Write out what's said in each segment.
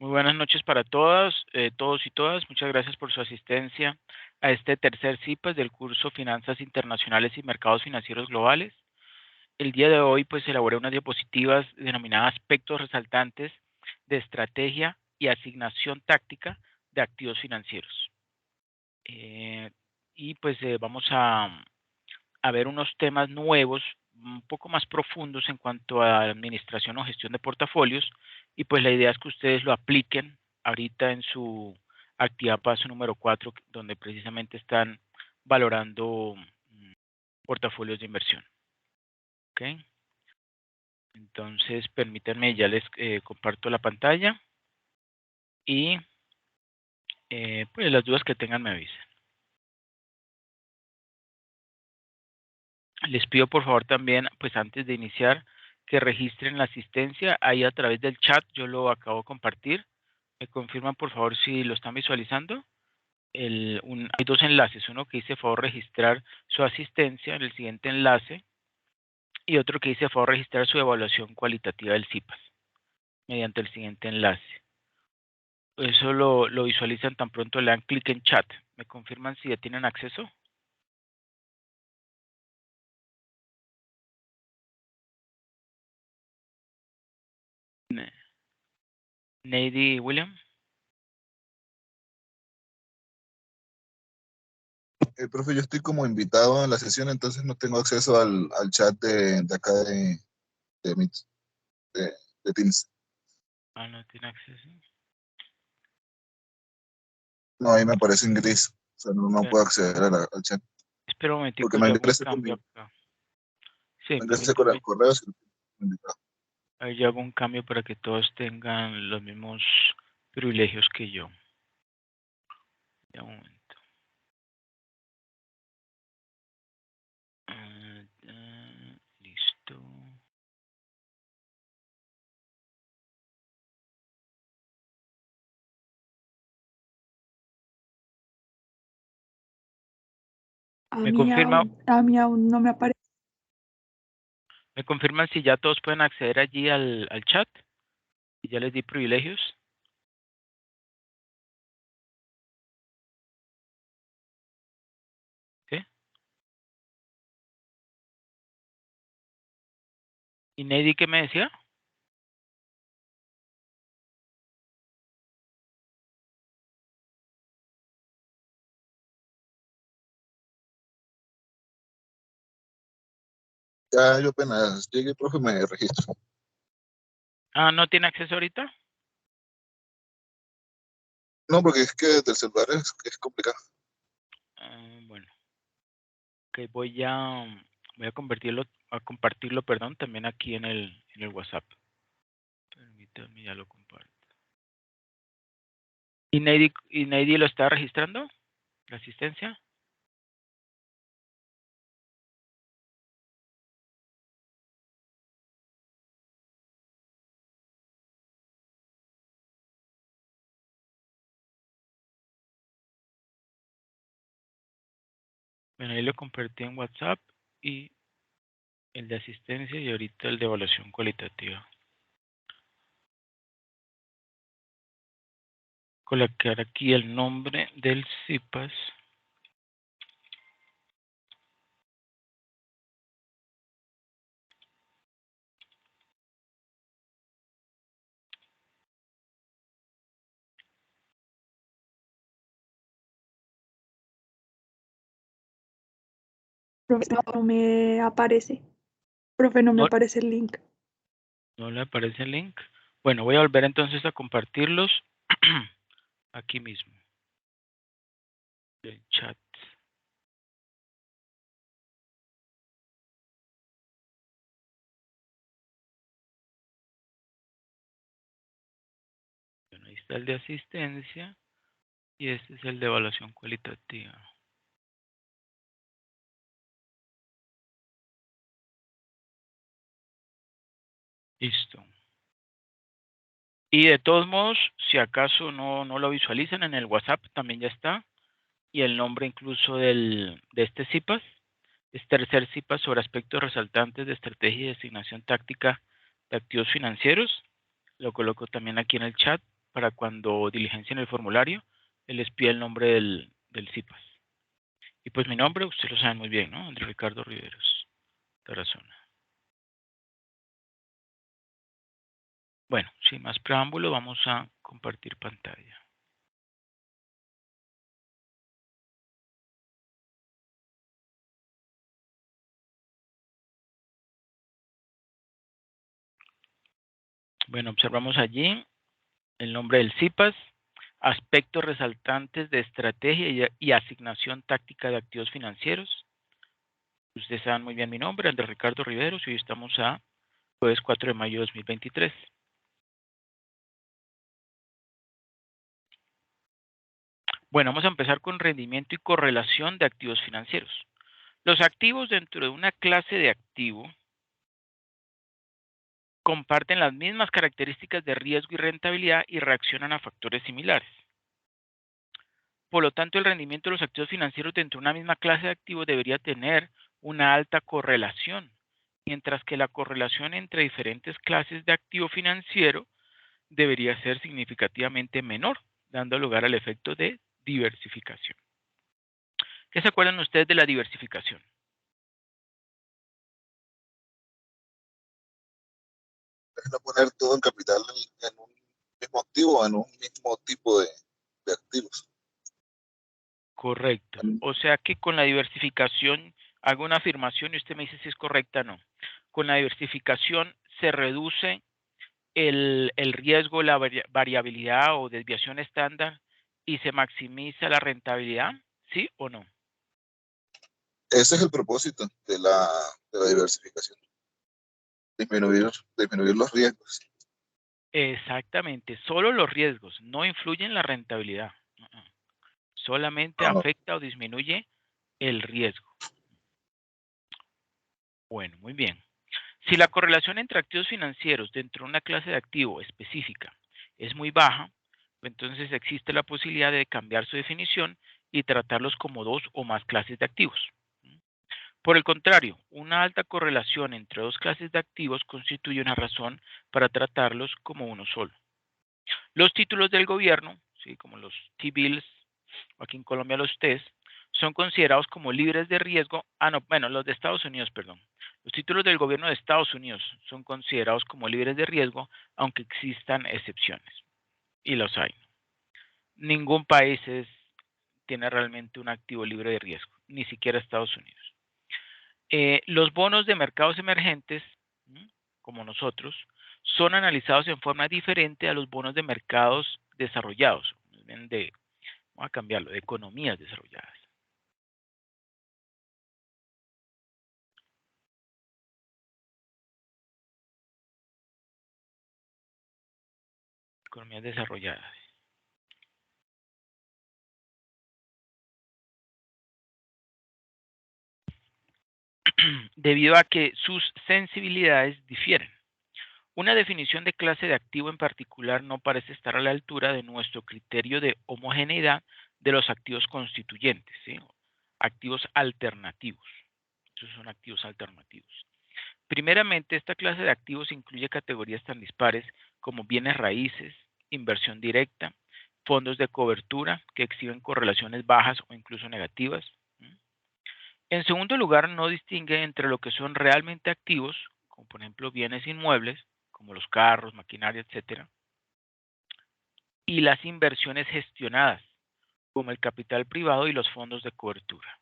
Muy buenas noches para todas, todos y todas. Muchas gracias por su asistencia a este tercer CIPAS del curso Finanzas Internacionales y Mercados Financieros Globales. El día de hoy pues elaboré unas diapositivas denominadas aspectos resaltantes de estrategia y asignación táctica de activos financieros. Y pues vamos a ver unos temas nuevos, un poco más profundos en cuanto a administración o gestión de portafolios, y pues la idea es que ustedes lo apliquen ahorita en su actividad paso número 4, donde precisamente están valorando portafolios de inversión. ¿Ok? Entonces, permítanme, ya les comparto la pantalla y pues las dudas que tengan me avisen. Les pido por favor también, pues antes de iniciar, que registren la asistencia ahí a través del chat. Yo lo acabo de compartir. Me confirman por favor si lo están visualizando. Hay dos enlaces, uno que dice favor registrar su asistencia en el siguiente enlace y otro que dice favor registrar su evaluación cualitativa del CIPAS mediante el siguiente enlace. Eso lo visualizan tan pronto le dan clic en chat. ¿Me confirman si ya tienen acceso? Neidy William. Profe, yo estoy como invitado en la sesión, entonces no tengo acceso al chat de acá de, Meet, de, de Teams. Ah, no tiene acceso. No, ahí me aparece en gris. O sea, no Pero, puedo acceder al chat. espera un Porque momentico, no yo hago un ingresé con cambio mi, acá. Sí, no ingresé con el permítame, correo, sino que me invitado. ahí yo hago un cambio para que todos tengan los mismos privilegios que yo. Ya un momento. Listo. A ¿Me mí confirma, aún no me aparece. me confirman si ya todos pueden acceder allí al chat? Y ya les di privilegios. ¿Sí? ¿Y Neidy qué me decía? Ya yo apenas llegue, profe, me registro. Ah, ¿no tiene acceso ahorita? No, porque es que desde el celular es complicado. Bueno, ok, voy a compartirlo, perdón, también aquí en el WhatsApp. Permítanme, ya lo comparto. ¿Y Neidy lo está registrando? ¿La asistencia? Bueno, ahí lo compartí en WhatsApp y el de asistencia y ahorita el de evaluación cualitativa. Colocar aquí el nombre del CIPAS. Profe, no me aparece. Profe, no me No, aparece el link. no le aparece el link. Bueno, voy a volver entonces a compartirlos aquí mismo. El chat. Bueno, ahí está el de asistencia y este es el de evaluación cualitativa. Listo. Y de todos modos, si acaso no lo visualizan en el WhatsApp, también ya está. Y el nombre incluso de este CIPAS es tercer CIPAS sobre aspectos resaltantes de estrategia y asignación táctica de activos financieros. Lo coloco también aquí en el chat para cuando diligencien el formulario, él les pide el nombre del CIPAS. Y pues mi nombre, ustedes lo saben muy bien, ¿no? Andrés Ricardo Riveros Tarazona. Bueno, sin más preámbulo, vamos a compartir pantalla. Bueno, observamos allí el nombre del CIPAS, aspectos resaltantes de estrategia y asignación táctica de activos financieros. Ustedes saben muy bien mi nombre, Andrés Ricardo Riveros, y hoy estamos a jueves 4 de mayo de 2023. Bueno, vamos a empezar con rendimiento y correlación de activos financieros. Los activos dentro de una clase de activo comparten las mismas características de riesgo y rentabilidad y reaccionan a factores similares. Por lo tanto, el rendimiento de los activos financieros dentro de una misma clase de activos debería tener una alta correlación, mientras que la correlación entre diferentes clases de activo financiero debería ser significativamente menor, dando lugar al efecto de diversificación. ¿Qué se acuerdan ustedes de la diversificación? Es no poner todo el capital en un mismo activo, en un mismo tipo de activos. Correcto. O sea que con la diversificación, hago una afirmación y usted me dice si es correcta o no. Con la diversificación se reduce el riesgo, la variabilidad o desviación estándar y se maximiza la rentabilidad, ¿sí o no? Ese es el propósito de la diversificación. Disminuir los riesgos. Exactamente. Solo los riesgos no influyen en la rentabilidad. Solamente No, afecta o disminuye el riesgo. Bueno, muy bien. Si la correlación entre activos financieros dentro de una clase de activo específica es muy baja, entonces existe la posibilidad de cambiar su definición y tratarlos como dos o más clases de activos. Por el contrario, una alta correlación entre dos clases de activos constituye una razón para tratarlos como uno solo. Los títulos del gobierno, ¿sí? Como los T-bills, o aquí en Colombia los TES, son considerados como libres de riesgo. Los de Estados Unidos, perdón. Los títulos del gobierno de Estados Unidos son considerados como libres de riesgo, aunque existan excepciones. Y los hay. Ningún país tiene realmente un activo libre de riesgo, ni siquiera Estados Unidos. Los bonos de mercados emergentes, como nosotros, son analizados en forma diferente a los bonos de mercados desarrollados, vamos a cambiarlo, de economías desarrolladas. Economías desarrolladas. Debido a que sus sensibilidades difieren. Una definición de clase de activo en particular no parece estar a la altura de nuestro criterio de homogeneidad de los activos constituyentes, ¿sí? Activos alternativos. Esos son activos alternativos. Primeramente, esta clase de activos incluye categorías tan dispares como bienes raíces, inversión directa, fondos de cobertura que exhiben correlaciones bajas o incluso negativas. En segundo lugar, no distingue entre lo que son realmente activos, como por ejemplo bienes inmuebles, como los carros, maquinaria, etcétera, y las inversiones gestionadas, como el capital privado y los fondos de cobertura.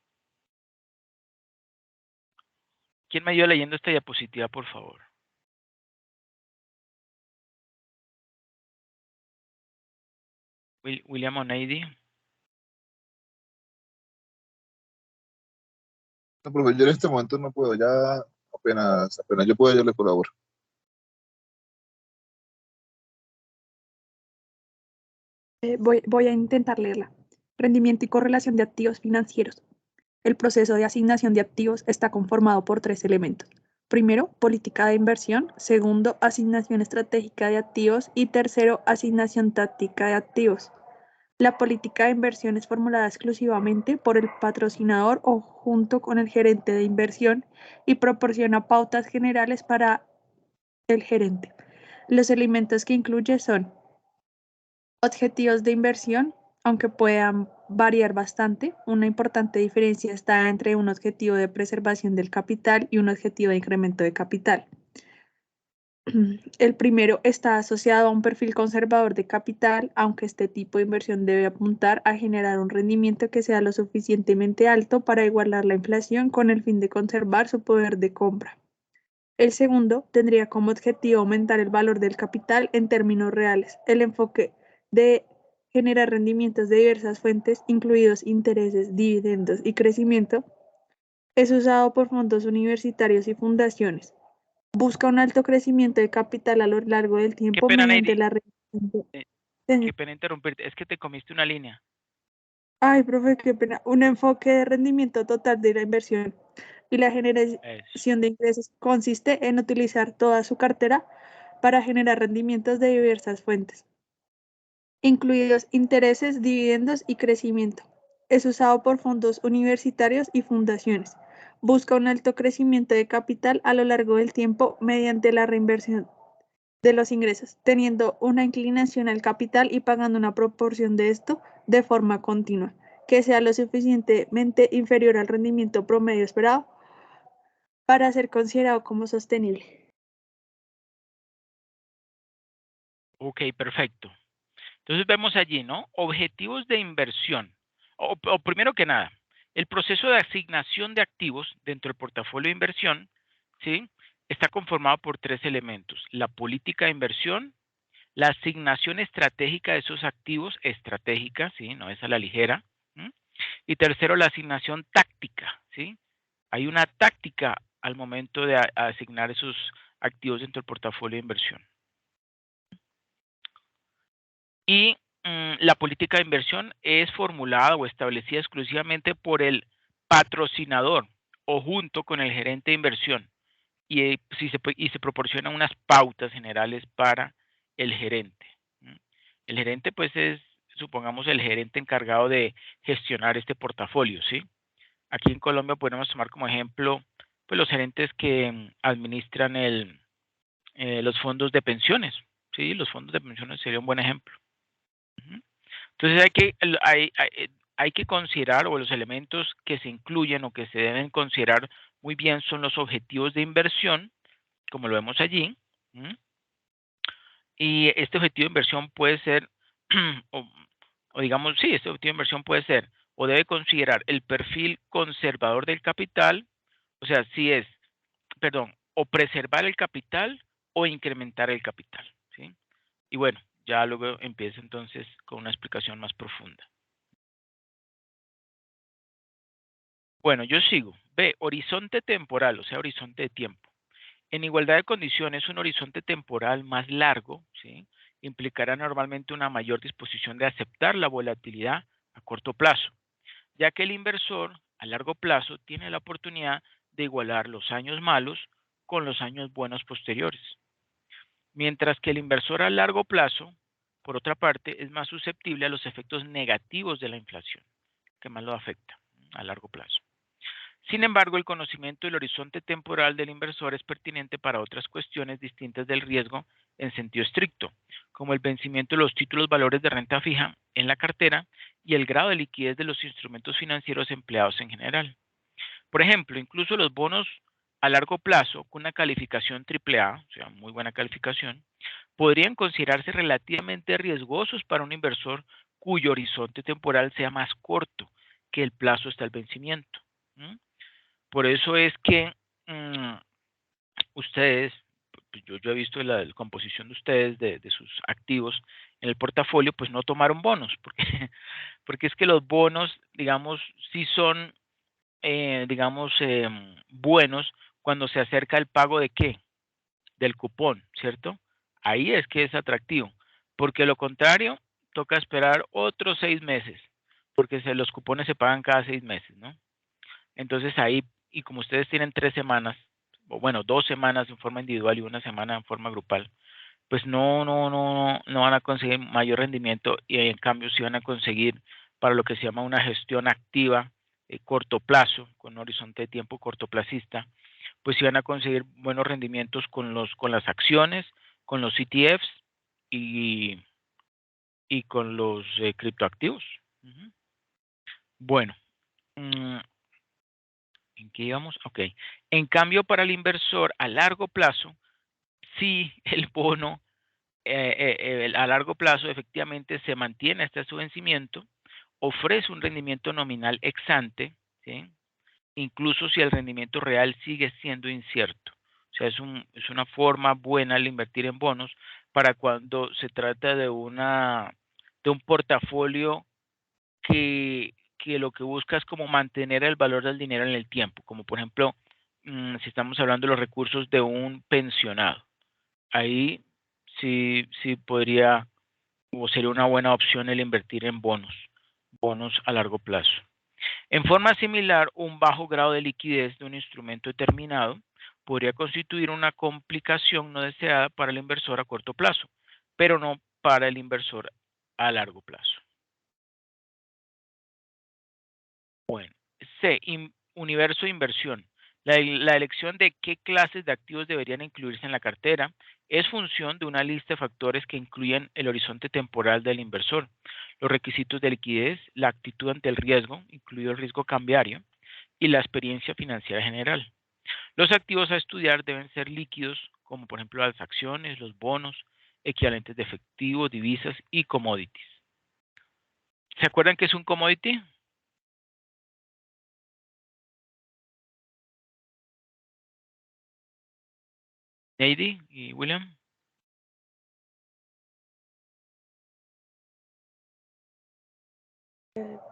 ¿Quién me ayuda leyendo esta diapositiva, por favor? William O'Neidy. No, profe, yo en este momento no puedo, ya apenas yo puedo, yo le colaboro. Voy a intentar leerla. Rendimiento y correlación de activos financieros. El proceso de asignación de activos está conformado por 3 elementos. Primero, política de inversión. Segundo, asignación estratégica de activos. Y tercero, asignación táctica de activos. La política de inversión es formulada exclusivamente por el patrocinador o junto con el gerente de inversión y proporciona pautas generales para el gerente. Los elementos que incluye son Objetivos de inversión, aunque puedan variar bastante, una importante diferencia está entre un objetivo de preservación del capital y un objetivo de incremento de capital. El primero está asociado a un perfil conservador de capital, aunque este tipo de inversión debe apuntar a generar un rendimiento que sea lo suficientemente alto para igualar la inflación con el fin de conservar su poder de compra. El segundo tendría como objetivo aumentar el valor del capital en términos reales. El enfoque de generar rendimientos de diversas fuentes, incluidos intereses, dividendos y crecimiento, es usado por fondos universitarios y fundaciones. Busca un alto crecimiento de capital a lo largo del Qué tiempo pena, mediante Neidy, la qué pena interrumpirte, es que te comiste una línea. Ay, profe, qué pena. Un enfoque de rendimiento total de la inversión y la Eso. generación de ingresos consiste en utilizar toda su cartera para generar rendimientos de diversas fuentes, incluidos intereses, dividendos y crecimiento. Es usado por fondos universitarios y fundaciones. Busca un alto crecimiento de capital a lo largo del tiempo mediante la reinversión de los ingresos, teniendo una inclinación al capital y pagando una proporción de esto de forma continua, que sea lo suficientemente inferior al rendimiento promedio esperado para ser considerado como sostenible. Ok, perfecto. Entonces vemos allí, ¿no? Objetivos de inversión. O primero que nada, el proceso de asignación de activos dentro del portafolio de inversión, ¿sí? Está conformado por tres elementos: la política de inversión, la asignación estratégica de esos activos, estratégica, ¿sí? No es a la ligera. ¿M? Y tercero, la asignación táctica, ¿sí? Hay una táctica al momento de asignar esos activos dentro del portafolio de inversión. Y la política de inversión es formulada o establecida exclusivamente por el patrocinador o junto con el gerente de inversión, y se proporcionan unas pautas generales para el gerente. El gerente, pues, es, supongamos, el gerente encargado de gestionar este portafolio, ¿sí? Aquí en Colombia podemos tomar como ejemplo, pues, los gerentes que administran los fondos de pensiones, ¿sí? Los fondos de pensiones sería un buen ejemplo. Entonces hay que considerar, o los elementos que se incluyen o que se deben considerar muy bien son los objetivos de inversión, como lo vemos allí. Y este objetivo de inversión puede ser, o digamos, sí, este objetivo de inversión puede ser, o debe considerar el perfil conservador del capital, o sea, si es, perdón, o preservar el capital o incrementar el capital, ¿sí? Y bueno, ya luego empieza entonces con una explicación más profunda. Bueno, yo sigo. B, horizonte temporal, o sea, horizonte de tiempo. En igualdad de condiciones, un horizonte temporal más largo, ¿sí?, implicará normalmente una mayor disposición de aceptar la volatilidad a corto plazo, ya que el inversor a largo plazo tiene la oportunidad de igualar los años malos con los años buenos posteriores. Mientras que el inversor a largo plazo, por otra parte, es más susceptible a los efectos negativos de la inflación, que más lo afecta a largo plazo. Sin embargo, el conocimiento del horizonte temporal del inversor es pertinente para otras cuestiones distintas del riesgo en sentido estricto, como el vencimiento de los títulos valores de renta fija en la cartera y el grado de liquidez de los instrumentos financieros empleados en general. Por ejemplo, incluso los bonos a largo plazo con una calificación AAA, o sea, muy buena calificación, podrían considerarse relativamente riesgosos para un inversor cuyo horizonte temporal sea más corto que el plazo hasta el vencimiento. Por eso es que ustedes, pues yo he visto la composición de ustedes, de sus activos en el portafolio, pues no tomaron bonos, porque es que los bonos, digamos, sí son, digamos, buenos cuando se acerca el pago de qué, del cupón, ¿cierto? Ahí es que es atractivo, porque lo contrario, toca esperar otros 6 meses, porque los cupones se pagan cada 6 meses, ¿no? Entonces ahí, y como ustedes tienen 3 semanas, o bueno, 2 semanas en forma individual y una semana en forma grupal, pues no van a conseguir mayor rendimiento, y en cambio sí van a conseguir para lo que se llama una gestión activa, corto plazo, con un horizonte de tiempo cortoplacista, pues sí van a conseguir buenos rendimientos con las acciones, con los ETFs y y con los criptoactivos. Bueno, ¿en qué íbamos? Ok. En cambio, para el inversor a largo plazo, si el bono a largo plazo efectivamente se mantiene hasta su vencimiento, ofrece un rendimiento nominal ex ante, ¿sí? Incluso si el rendimiento real sigue siendo incierto. O sea, es una forma buena al invertir en bonos para cuando se trata de un portafolio que lo que busca es como mantener el valor del dinero en el tiempo, como por ejemplo, si estamos hablando de los recursos de un pensionado. Ahí sí podría o sería una buena opción el invertir en bonos a largo plazo. En forma similar, un bajo grado de liquidez de un instrumento determinado podría constituir una complicación no deseada para el inversor a corto plazo, pero no para el inversor a largo plazo. Bueno, C. Universo de inversión. La elección de qué clases de activos deberían incluirse en la cartera es función de una lista de factores que incluyen el horizonte temporal del inversor, los requisitos de liquidez, la actitud ante el riesgo, incluido el riesgo cambiario, y la experiencia financiera general. Los activos a estudiar deben ser líquidos, como por ejemplo las acciones, los bonos, equivalentes de efectivo, divisas y commodities. ¿Se acuerdan qué es un commodity? Nady y William.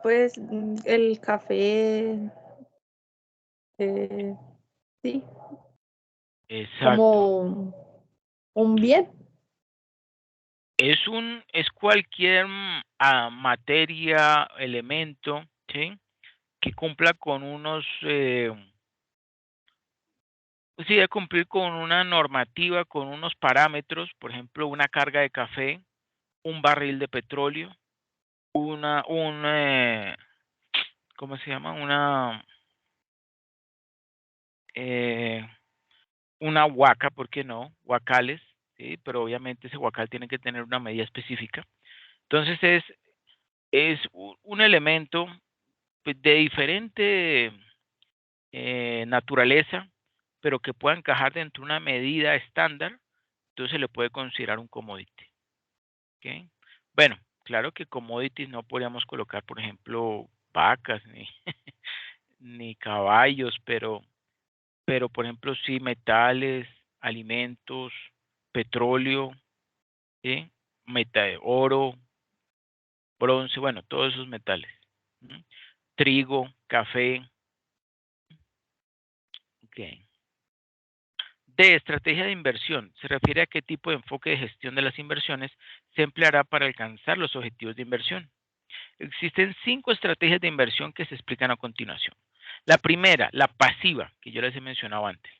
Pues el café, sí, Exacto. como un bien. Es cualquier materia, elemento, ¿sí? Que cumpla con unos, sí, debe cumplir con una normativa, con unos parámetros, por ejemplo, una carga de café, un barril de petróleo, ¿cómo se llama? Una huaca, ¿por qué no? Huacales, ¿sí? Pero obviamente ese huacal tiene que tener una medida específica. Entonces es un elemento pues, de diferente naturaleza, pero que pueda encajar dentro de una medida estándar, entonces se le puede considerar un commodity. ¿Okay? Bueno, claro que commodities no podríamos colocar, por ejemplo, vacas ni, ni caballos, pero por ejemplo sí metales, alimentos, petróleo, ¿sí? Oro, bronce, bueno, todos esos metales. ¿Sí? Trigo, café. Okay. D. Estrategia de inversión. Se refiere a qué tipo de enfoque de gestión de las inversiones se empleará para alcanzar los objetivos de inversión. Existen 5 estrategias de inversión que se explican a continuación. La primera, la pasiva, que yo les he mencionado antes.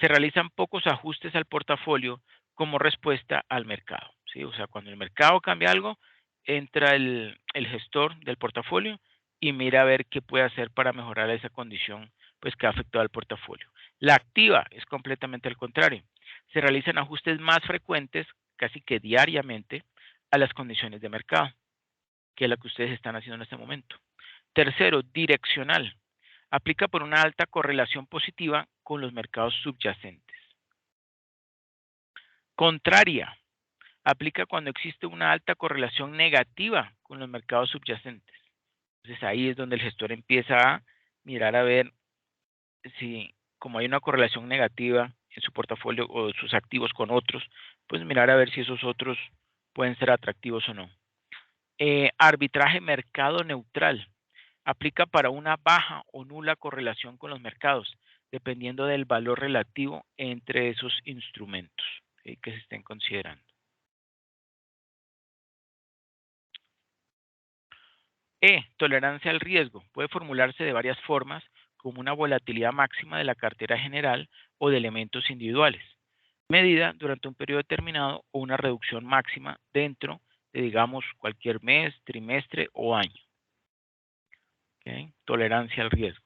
Se realizan pocos ajustes al portafolio como respuesta al mercado. ¿Sí? O sea, cuando el mercado cambia algo, entra el gestor del portafolio y mira a ver qué puede hacer para mejorar esa condición pues, que ha afectado al portafolio. La activa es completamente al contrario. Se realizan ajustes más frecuentes, casi que diariamente, a las condiciones de mercado, que es la que ustedes están haciendo en este momento. Tercero, direccional. Aplica por una alta correlación positiva con los mercados subyacentes. Contraria. Aplica cuando existe una alta correlación negativa con los mercados subyacentes. Entonces ahí es donde el gestor empieza a mirar a ver si, como hay una correlación negativa en su portafolio o sus activos con otros, pues mirar a ver si esos otros pueden ser atractivos o no. Arbitraje mercado neutral. Aplica para una baja o nula correlación con los mercados, dependiendo del valor relativo entre esos instrumentos que se estén considerando. Tolerancia al riesgo. Puede formularse de varias formas, como una volatilidad máxima de la cartera general o de elementos individuales, medida durante un periodo determinado o una reducción máxima dentro de, digamos, cualquier mes, trimestre o año. ¿Okay? Tolerancia al riesgo.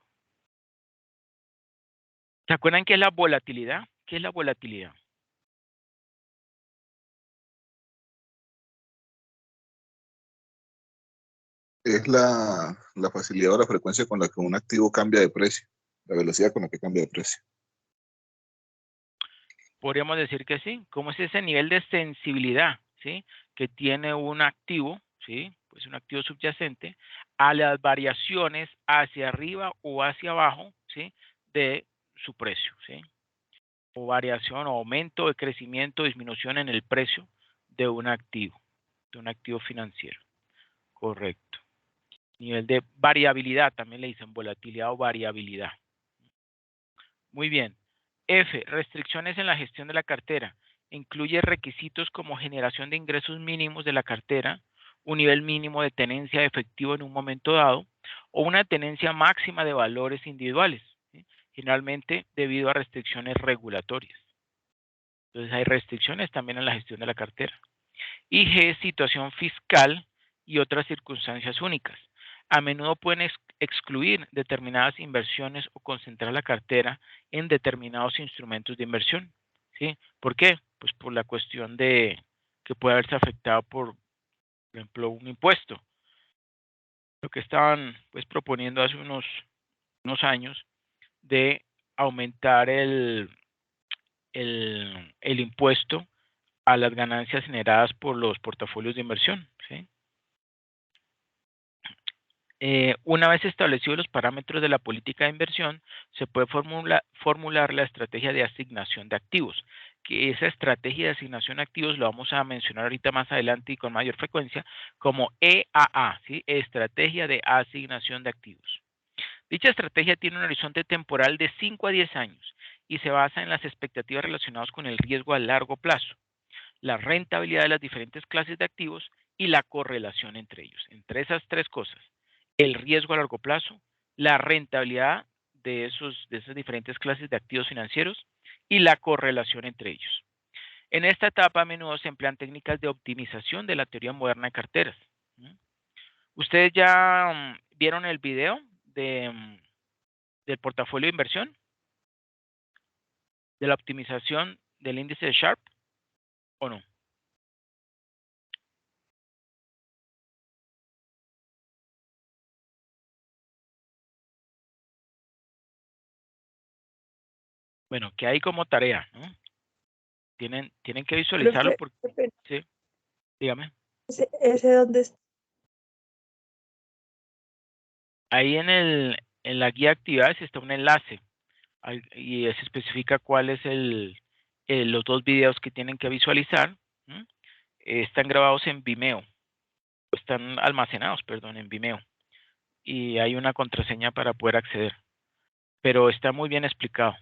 ¿Se acuerdan qué es la volatilidad? ¿Qué es la volatilidad? Es la facilidad o la frecuencia con la que un activo cambia de precio, la velocidad con la que cambia de precio. Podríamos decir que sí. ¿Cómo es ese nivel de sensibilidad, sí, que tiene un activo, sí, pues un activo subyacente, a las variaciones hacia arriba o hacia abajo, sí, de su precio, sí, o variación o aumento de crecimiento, disminución en el precio de un activo financiero? Correcto. Nivel de variabilidad, también le dicen volatilidad o variabilidad. Muy bien. F, restricciones en la gestión de la cartera. Incluye requisitos como generación de ingresos mínimos de la cartera, un nivel mínimo de tenencia de efectivo en un momento dado, o una tenencia máxima de valores individuales, ¿sí? Generalmente debido a restricciones regulatorias. Entonces hay restricciones también en la gestión de la cartera. Y G, situación fiscal y otras circunstancias únicas. A menudo pueden excluir determinadas inversiones o concentrar la cartera en determinados instrumentos de inversión. ¿Sí? ¿Por qué? Pues por la cuestión de que puede haberse afectado por ejemplo, un impuesto. Lo que estaban pues proponiendo hace unos años de aumentar el impuesto a las ganancias generadas por los portafolios de inversión. ¿Sí? Una vez establecidos los parámetros de la política de inversión, se puede formular la estrategia de asignación de activos, que esa estrategia de asignación de activos lo vamos a mencionar ahorita más adelante y con mayor frecuencia como EAA, ¿sí? Estrategia de asignación de activos. Dicha estrategia tiene un horizonte temporal de 5 a 10 años y se basa en las expectativas relacionadas con el riesgo a largo plazo, la rentabilidad de las diferentes clases de activos y la correlación entre ellos. Entre esas tres cosas, el riesgo a largo plazo, la rentabilidad de esas diferentes clases de activos financieros y la correlación entre ellos. En esta etapa a menudo se emplean técnicas de optimización de la teoría moderna de carteras. ¿Ustedes ya vieron el video del portafolio de inversión? ¿De la optimización del índice de Sharpe o no? Bueno, ¿qué hay como tarea? ¿No? Tienen que visualizarlo porque... Sí, dígame. ¿Ese dónde está? Ahí en la guía de actividades está un enlace y se especifica cuál es los dos videos que tienen que visualizar. Están grabados en Vimeo, están almacenados, perdón, en Vimeo. Y hay una contraseña para poder acceder. Pero está muy bien explicado,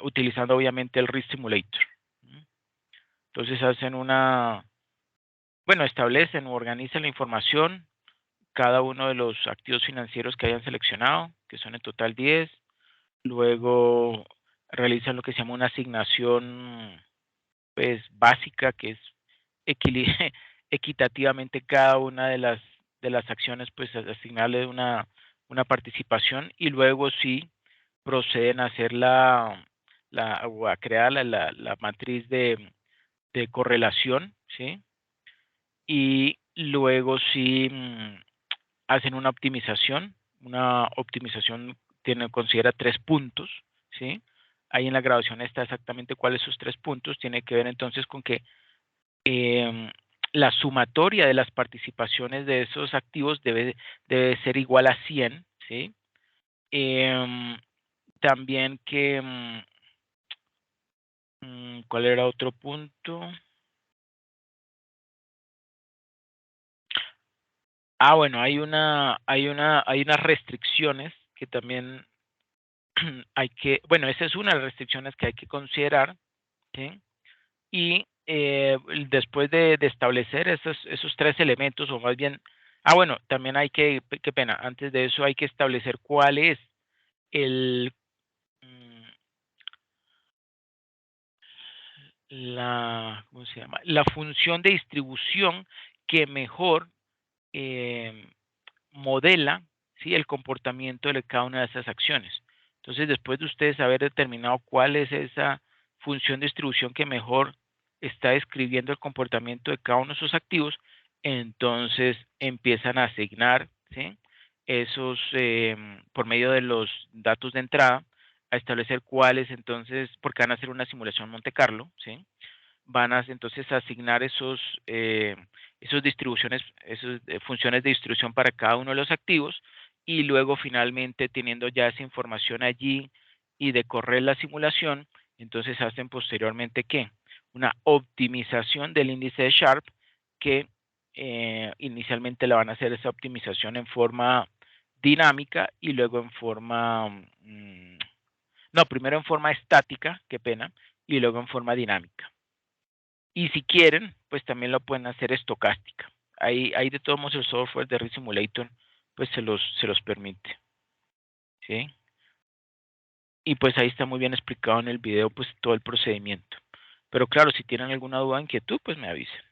utilizando obviamente el Risk Simulator. Entonces hacen establecen o organizan la información, cada uno de los activos financieros que hayan seleccionado, que son en total 10. Luego realizan lo que se llama una asignación pues básica, que es equitativamente cada una de las acciones, pues asignarle una participación, y luego sí proceden a hacer o a crear la matriz de correlación, ¿sí? Y luego sí hacen una optimización. Una optimización considera 3 puntos, ¿sí? Ahí en la grabación está exactamente cuáles son esos 3 puntos. Tiene que ver entonces con que la sumatoria de las participaciones de esos activos debe ser igual a 100, ¿sí? También que... ¿cuál era otro punto? Bueno, hay unas restricciones que también esa es una de las restricciones que hay que considerar, ¿sí? Y después de establecer esos 3 elementos, o más bien, también hay qué pena, antes de eso hay que establecer cuál es el ¿cómo se llama? La función de distribución que mejor modela, ¿sí?, el comportamiento de cada una de esas acciones. Entonces, después de ustedes haber determinado cuál es esa función de distribución que mejor está describiendo el comportamiento de cada uno de sus activos, entonces empiezan a asignar, ¿sí? Esos, por medio de los datos de entrada, a establecer cuáles entonces, porque van a hacer una simulación Monte Carlo, ¿sí? Van a entonces asignar esos distribuciones, esas funciones de distribución para cada uno de los activos y luego finalmente teniendo ya esa información allí y de correr la simulación, entonces hacen posteriormente ¿qué? Una optimización del índice de Sharpe que inicialmente la van a hacer esa optimización en forma dinámica y luego en forma, no, primero en forma estática, qué pena, y luego en forma dinámica. Y si quieren, pues también lo pueden hacer estocástica. Ahí de todos modos el software de Risk Simulator pues se los permite. ¿Sí? Y pues ahí está muy bien explicado en el video pues todo el procedimiento. Pero claro, si tienen alguna duda o inquietud, pues me avisen.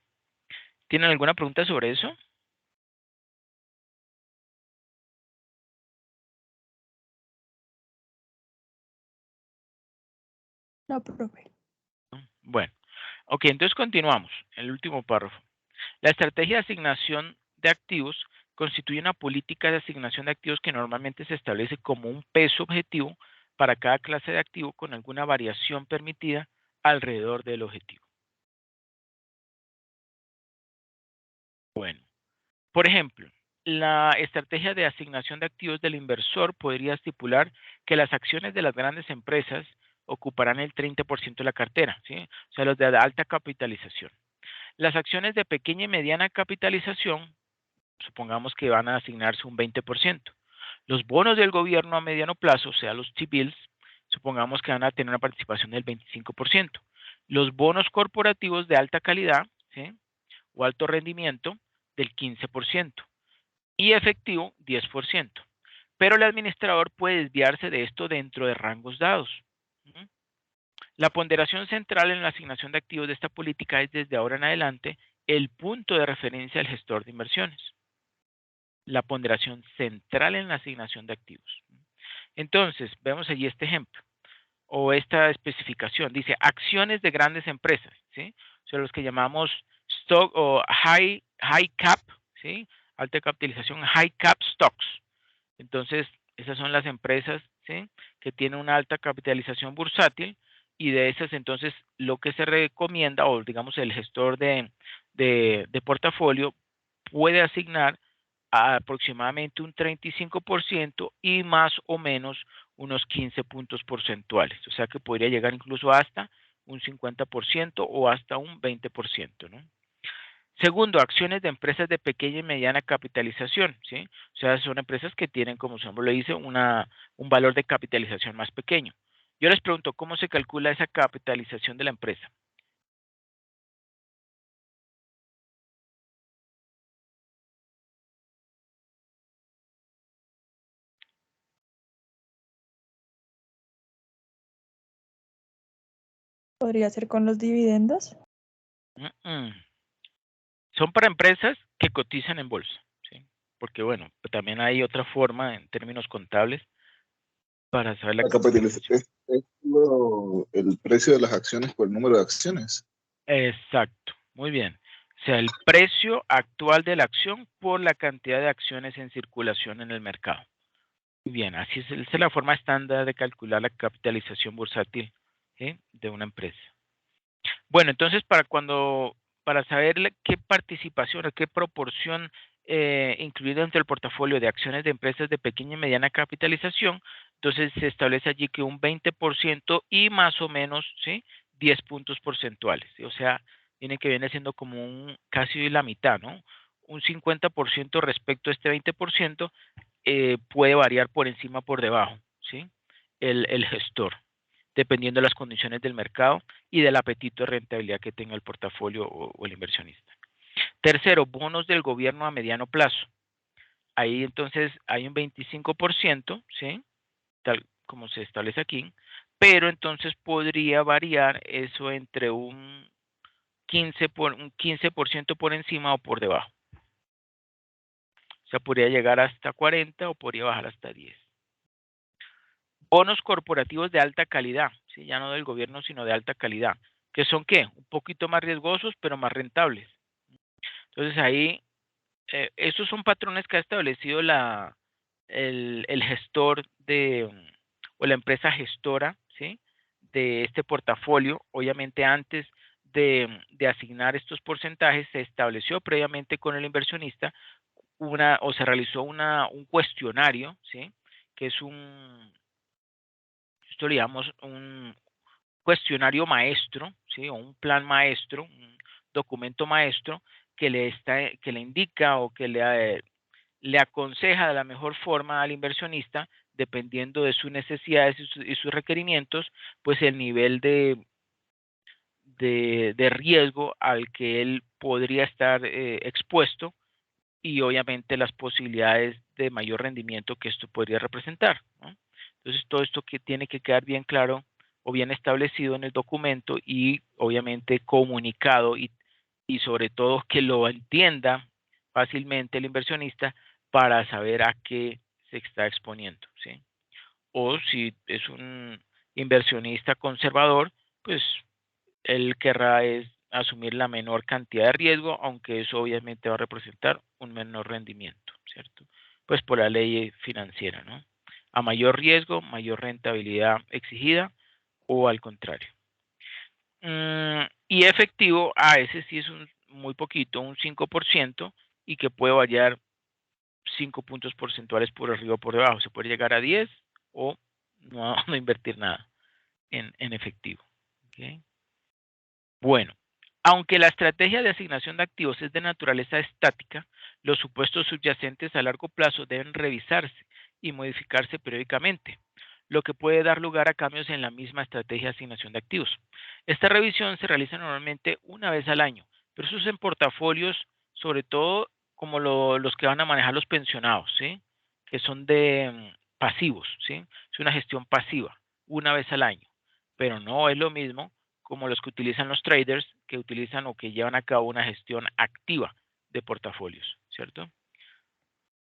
¿Tienen alguna pregunta sobre eso? No, profe. Bueno, ok, entonces continuamos. El último párrafo. La estrategia de asignación de activos constituye una política de asignación de activos que normalmente se establece como un peso objetivo para cada clase de activo con alguna variación permitida alrededor del objetivo. Bueno, por ejemplo, la estrategia de asignación de activos del inversor podría estipular que las acciones de las grandes empresas ocuparán el 30% de la cartera, ¿sí? O sea, los de alta capitalización. Las acciones de pequeña y mediana capitalización, supongamos que van a asignarse un 20%. Los bonos del gobierno a mediano plazo, o sea, los T-bills, supongamos que van a tener una participación del 25%. Los bonos corporativos de alta calidad, ¿sí? O alto rendimiento del 15%. Y efectivo 10%. Pero el administrador puede desviarse de esto dentro de rangos dados. La ponderación central en la asignación de activos de esta política es desde ahora en adelante el punto de referencia del gestor de inversiones. La ponderación central en la asignación de activos. Entonces, vemos allí este ejemplo o esta especificación. Dice acciones de grandes empresas, ¿sí? O sea, los que llamamos stock o high cap, ¿sí? Alta capitalización, high cap stocks. Entonces, esas son las empresas, ¿sí? Que tienen una alta capitalización bursátil y de esas entonces lo que se recomienda o digamos el gestor de portafolio puede asignar aproximadamente un 35% y más o menos unos 15 puntos porcentuales. O sea que podría llegar incluso hasta un 50% o hasta un 20%, ¿no? Segundo, acciones de empresas de pequeña y mediana capitalización, ¿sí? O sea, son empresas que tienen, como su nombre lo dice, un valor de capitalización más pequeño. Yo les pregunto, ¿cómo se calcula esa capitalización de la empresa? ¿Podría ser con los dividendos? Son para empresas que cotizan en bolsa, ¿sí? Porque bueno, también hay otra forma en términos contables para saber la La capitalización capitalización. es el precio de las acciones por el número de acciones. Exacto, muy bien. O sea, el precio actual de la acción por la cantidad de acciones en circulación en el mercado. Muy bien, así es, esa es la forma estándar de calcular la capitalización bursátil, ¿sí? De una empresa. Bueno, entonces para saber qué participación o qué proporción incluir dentro del portafolio de acciones de empresas de pequeña y mediana capitalización, entonces se establece allí que un 20% y más o menos, ¿sí? 10 puntos porcentuales, ¿sí? O sea, tiene que viene siendo como casi la mitad, ¿no? Un 50% respecto a este 20% puede variar por encima o por debajo, ¿sí? El gestor, dependiendo de las condiciones del mercado y del apetito de rentabilidad que tenga el portafolio o el inversionista. Tercero, bonos del gobierno a mediano plazo. Ahí entonces hay un 25%, ¿sí? Tal como se establece aquí, pero entonces podría variar eso entre un 15% por encima o por debajo. O sea, podría llegar hasta 40 o podría bajar hasta 10. Bonos corporativos de alta calidad, ¿sí? Ya no del gobierno, sino de alta calidad. ¿Que son qué? Un poquito más riesgosos, pero más rentables. Entonces ahí, estos son patrones que ha establecido el gestor o la empresa gestora, ¿sí?, de este portafolio. Obviamente antes de asignar estos porcentajes se estableció previamente con el inversionista se realizó un cuestionario, ¿sí?, que es esto le llamamos un cuestionario maestro, ¿sí?, o un plan maestro, un documento maestro que le indica o que le aconseja de la mejor forma al inversionista, dependiendo de sus necesidades y sus requerimientos, pues el nivel de riesgo al que él podría estar expuesto, y obviamente las posibilidades de mayor rendimiento que esto podría representar, ¿no? Entonces, todo esto que tiene que quedar bien claro o bien establecido en el documento y obviamente comunicado, y sobre todo que lo entienda fácilmente el inversionista para saber a qué se está exponiendo, ¿sí? O si es un inversionista conservador, pues él querrá es asumir la menor cantidad de riesgo, aunque eso obviamente va a representar un menor rendimiento, ¿cierto? Pues por la ley financiera, ¿no? A mayor riesgo, mayor rentabilidad exigida, o al contrario. Y efectivo, a ese sí es muy poquito, un 5%, y que puede variar 5 puntos porcentuales por arriba o por debajo. Se puede llegar a 10 o no, no invertir nada en efectivo. ¿Okay? Bueno, aunque la estrategia de asignación de activos es de naturaleza estática, los supuestos subyacentes a largo plazo deben revisarse y modificarse periódicamente, lo que puede dar lugar a cambios en la misma estrategia de asignación de activos. Esta revisión se realiza normalmente una vez al año, pero eso es en portafolios, sobre todo como los que van a manejar los pensionados, ¿sí?, que son de pasivos, ¿sí? Es una gestión pasiva, una vez al año, pero no es lo mismo como los que utilizan los traders, que utilizan o que llevan a cabo una gestión activa de portafolios, ¿cierto?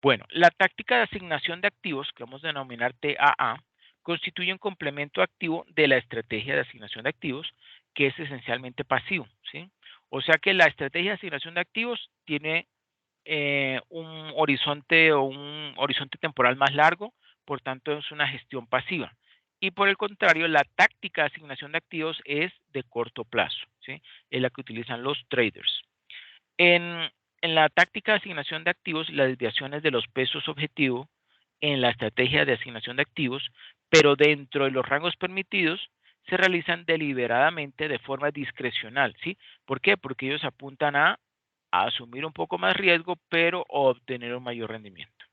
Bueno, la táctica de asignación de activos, que vamos a denominar TAA, constituye un complemento activo de la estrategia de asignación de activos, que es esencialmente pasivo, ¿sí? O sea que la estrategia de asignación de activos tiene un horizonte temporal más largo, por tanto es una gestión pasiva. Y por el contrario, la táctica de asignación de activos es de corto plazo, ¿sí? Es la que utilizan los traders. En la táctica de asignación de activos, las desviaciones de los pesos objetivo en la estrategia de asignación de activos, pero dentro de los rangos permitidos, se realizan deliberadamente de forma discrecional, ¿sí? ¿Por qué? Porque ellos apuntan a asumir un poco más riesgo, pero obtener un mayor rendimiento.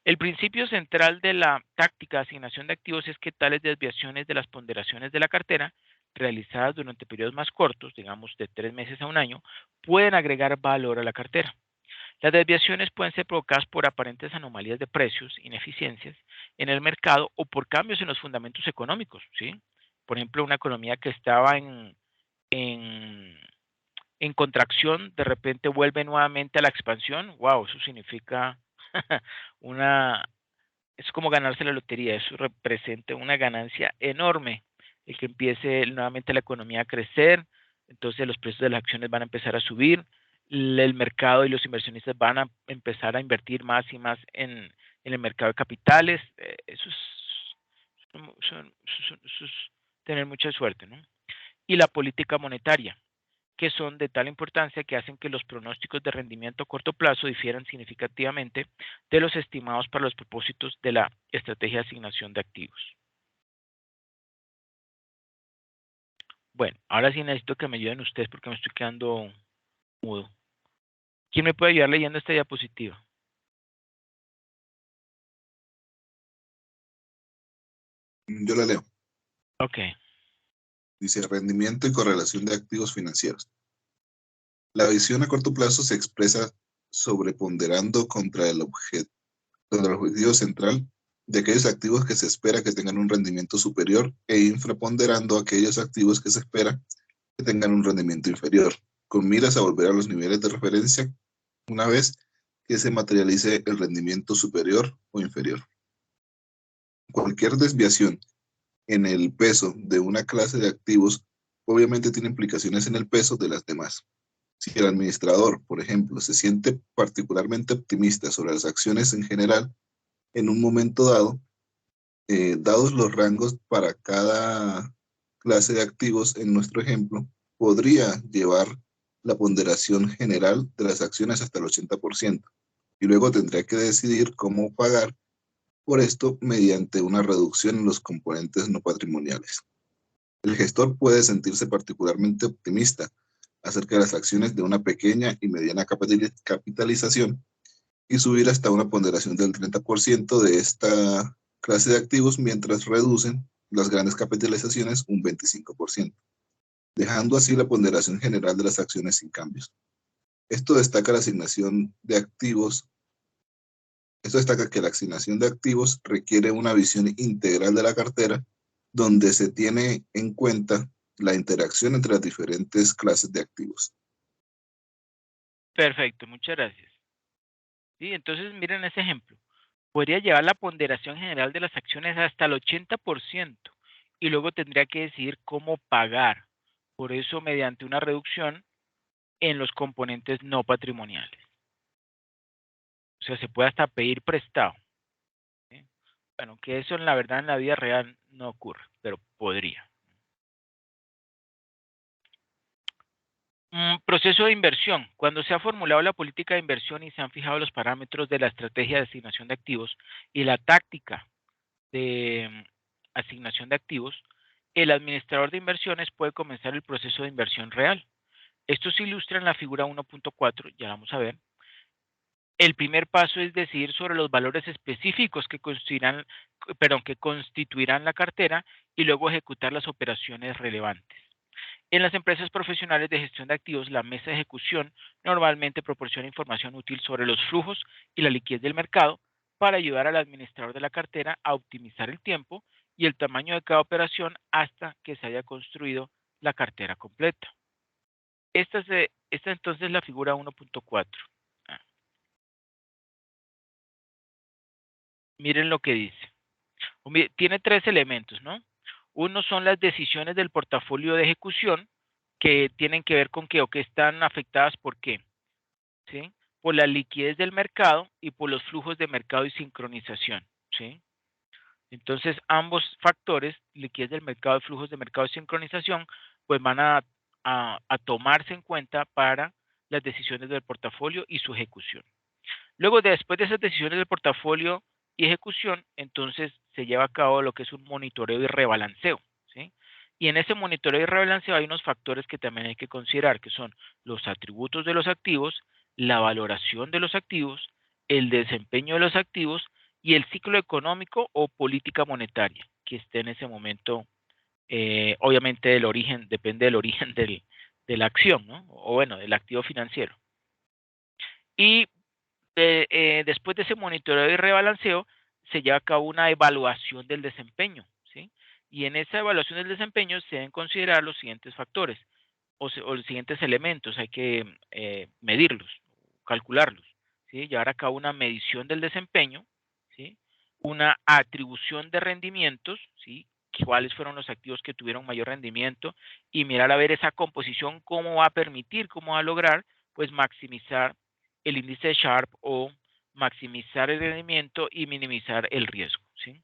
El principio central de la táctica de asignación de activos es que tales desviaciones de las ponderaciones de la cartera, realizadas durante periodos más cortos, digamos de 3 meses a un año, pueden agregar valor a la cartera. Las desviaciones pueden ser provocadas por aparentes anomalías de precios, ineficiencias en el mercado o por cambios en los fundamentos económicos, ¿sí? Por ejemplo, una economía que estaba en contracción, de repente vuelve nuevamente a la expansión. Wow, eso significa una, es como ganarse la lotería, eso representa una ganancia enorme, el que empiece nuevamente la economía a crecer, entonces los precios de las acciones van a empezar a subir, el mercado y los inversionistas van a empezar a invertir más y más en el mercado de capitales. Eso es tener mucha suerte, ¿no? Y la política monetaria, que son de tal importancia que hacen que los pronósticos de rendimiento a corto plazo difieran significativamente de los estimados para los propósitos de la estrategia de asignación de activos. Bueno, ahora sí necesito que me ayuden ustedes porque me estoy quedando mudo. ¿Quién me puede ayudar leyendo esta diapositiva? Yo la leo. Ok. Dice rendimiento y correlación de activos financieros. La visión a corto plazo se expresa sobreponderando contra el objetivo central de aquellos activos que se espera que tengan un rendimiento superior e infraponderando aquellos activos que se espera que tengan un rendimiento inferior, con miras a volver a los niveles de referencia una vez que se materialice el rendimiento superior o inferior. Cualquier desviación en el peso de una clase de activos obviamente tiene implicaciones en el peso de las demás. Si el administrador, por ejemplo, se siente particularmente optimista sobre las acciones en general, en un momento dado, dados los rangos para cada clase de activos en nuestro ejemplo, podría llevar la ponderación general de las acciones hasta el 80%, y luego tendría que decidir cómo pagar por esto mediante una reducción en los componentes no patrimoniales. El gestor puede sentirse particularmente optimista acerca de las acciones de una pequeña y mediana capitalización y subir hasta una ponderación del 30% de esta clase de activos, mientras reducen las grandes capitalizaciones un 25%, dejando así la ponderación general de las acciones sin cambios. Esto destaca la asignación de activos. Esto destaca que la asignación de activos requiere una visión integral de la cartera, donde se tiene en cuenta la interacción entre las diferentes clases de activos. Perfecto, muchas gracias. Sí, entonces miren ese ejemplo. Podría llevar la ponderación general de las acciones hasta el 80% y luego tendría que decidir cómo pagar. Por eso mediante una reducción en los componentes no patrimoniales. O sea, se puede hasta pedir prestado. ¿Sí? Bueno, que eso en la verdad en la vida real no ocurre, pero podría. Proceso de inversión. Cuando se ha formulado la política de inversión y se han fijado los parámetros de la estrategia de asignación de activos y la táctica de asignación de activos, el administrador de inversiones puede comenzar el proceso de inversión real. Esto se ilustra en la figura 1.4, ya vamos a ver. El primer paso es decidir sobre los valores específicos que constituirán la cartera y luego ejecutar las operaciones relevantes. En las empresas profesionales de gestión de activos, la mesa de ejecución normalmente proporciona información útil sobre los flujos y la liquidez del mercado para ayudar al administrador de la cartera a optimizar el tiempo y el tamaño de cada operación hasta que se haya construido la cartera completa. Esta es entonces la figura 1.4. Miren lo que dice. Tiene tres elementos, ¿no? Uno son las decisiones del portafolio de ejecución que tienen que ver con qué o que están afectadas por qué, ¿sí? Por la liquidez del mercado y por los flujos de mercado y sincronización, ¿sí? Entonces, ambos factores, liquidez del mercado y flujos de mercado y sincronización, pues van a tomarse en cuenta para las decisiones del portafolio y su ejecución. Luego, después de esas decisiones del portafolio y ejecución, entonces se lleva a cabo lo que es un monitoreo y rebalanceo, ¿sí? Y en ese monitoreo y rebalanceo hay unos factores que también hay que considerar, que son los atributos de los activos, la valoración de los activos, el desempeño de los activos y el ciclo económico o política monetaria que esté en ese momento, obviamente del origen, depende del origen de la acción, ¿no? O bueno, del activo financiero. Y después de ese monitoreo y rebalanceo, se lleva a cabo una evaluación del desempeño, ¿sí? Y en esa evaluación del desempeño se deben considerar los siguientes factores o los siguientes elementos, hay que medirlos, calcularlos, ¿sí? Llevar a cabo una medición del desempeño, ¿sí? Una atribución de rendimientos, ¿sí? Cuáles fueron los activos que tuvieron mayor rendimiento y mirar a ver esa composición, cómo va a permitir, cómo va a lograr, pues maximizar el índice Sharpe o maximizar el rendimiento y minimizar el riesgo, ¿sí?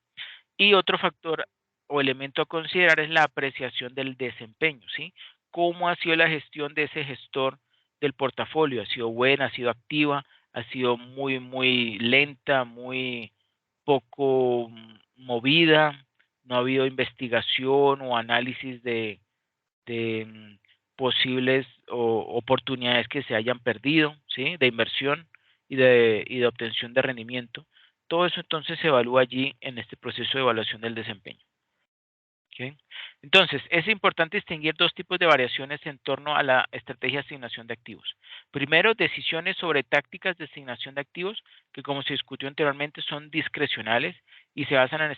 Y otro factor o elemento a considerar es la apreciación del desempeño, ¿sí? ¿Cómo ha sido la gestión de ese gestor del portafolio? ¿Ha sido buena? ¿Ha sido activa? ¿Ha sido muy, muy lenta? ¿Muy poco movida? ¿No ha habido investigación o análisis de posibles oportunidades que se hayan perdido, ¿sí? De inversión y de obtención de rendimiento? Todo eso entonces se evalúa allí en este proceso de evaluación del desempeño. ¿Okay? Entonces, es importante distinguir dos tipos de variaciones en torno a la estrategia de asignación de activos. Primero, decisiones sobre tácticas de asignación de activos, que como se discutió anteriormente son discrecionales y se basan en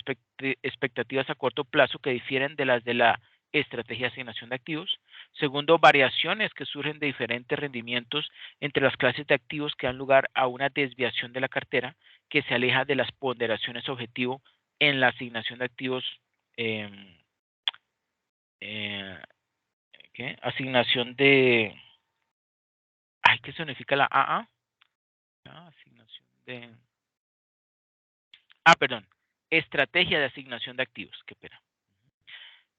expectativas a corto plazo que difieren de las de la estrategia de asignación de activos. Segundo, variaciones que surgen de diferentes rendimientos entre las clases de activos que dan lugar a una desviación de la cartera que se aleja de las ponderaciones objetivo en la asignación de activos. ¿Qué? Asignación de Ay, ¿qué significa la AA? Asignación de... perdón. Estrategia de asignación de activos. Qué pena.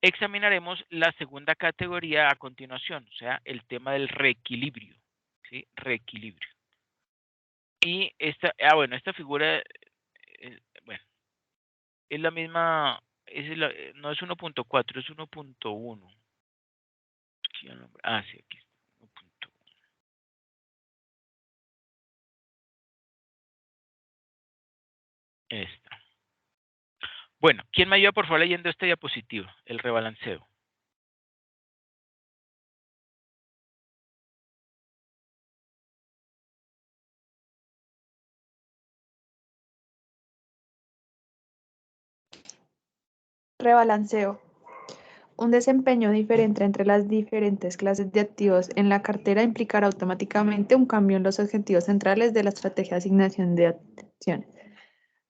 Examinaremos la segunda categoría a continuación, o sea, el tema del reequilibrio. ¿Sí? Reequilibrio. Y esta, bueno, esta figura, bueno, es la misma, no es 1.4, es 1.1. Sí, aquí está, 1.1. Esta. Bueno, ¿quién me ayuda por favor leyendo esta diapositiva? El rebalanceo. Rebalanceo. Un desempeño diferente entre las diferentes clases de activos en la cartera implicará automáticamente un cambio en los objetivos centrales de la estrategia de asignación de acciones.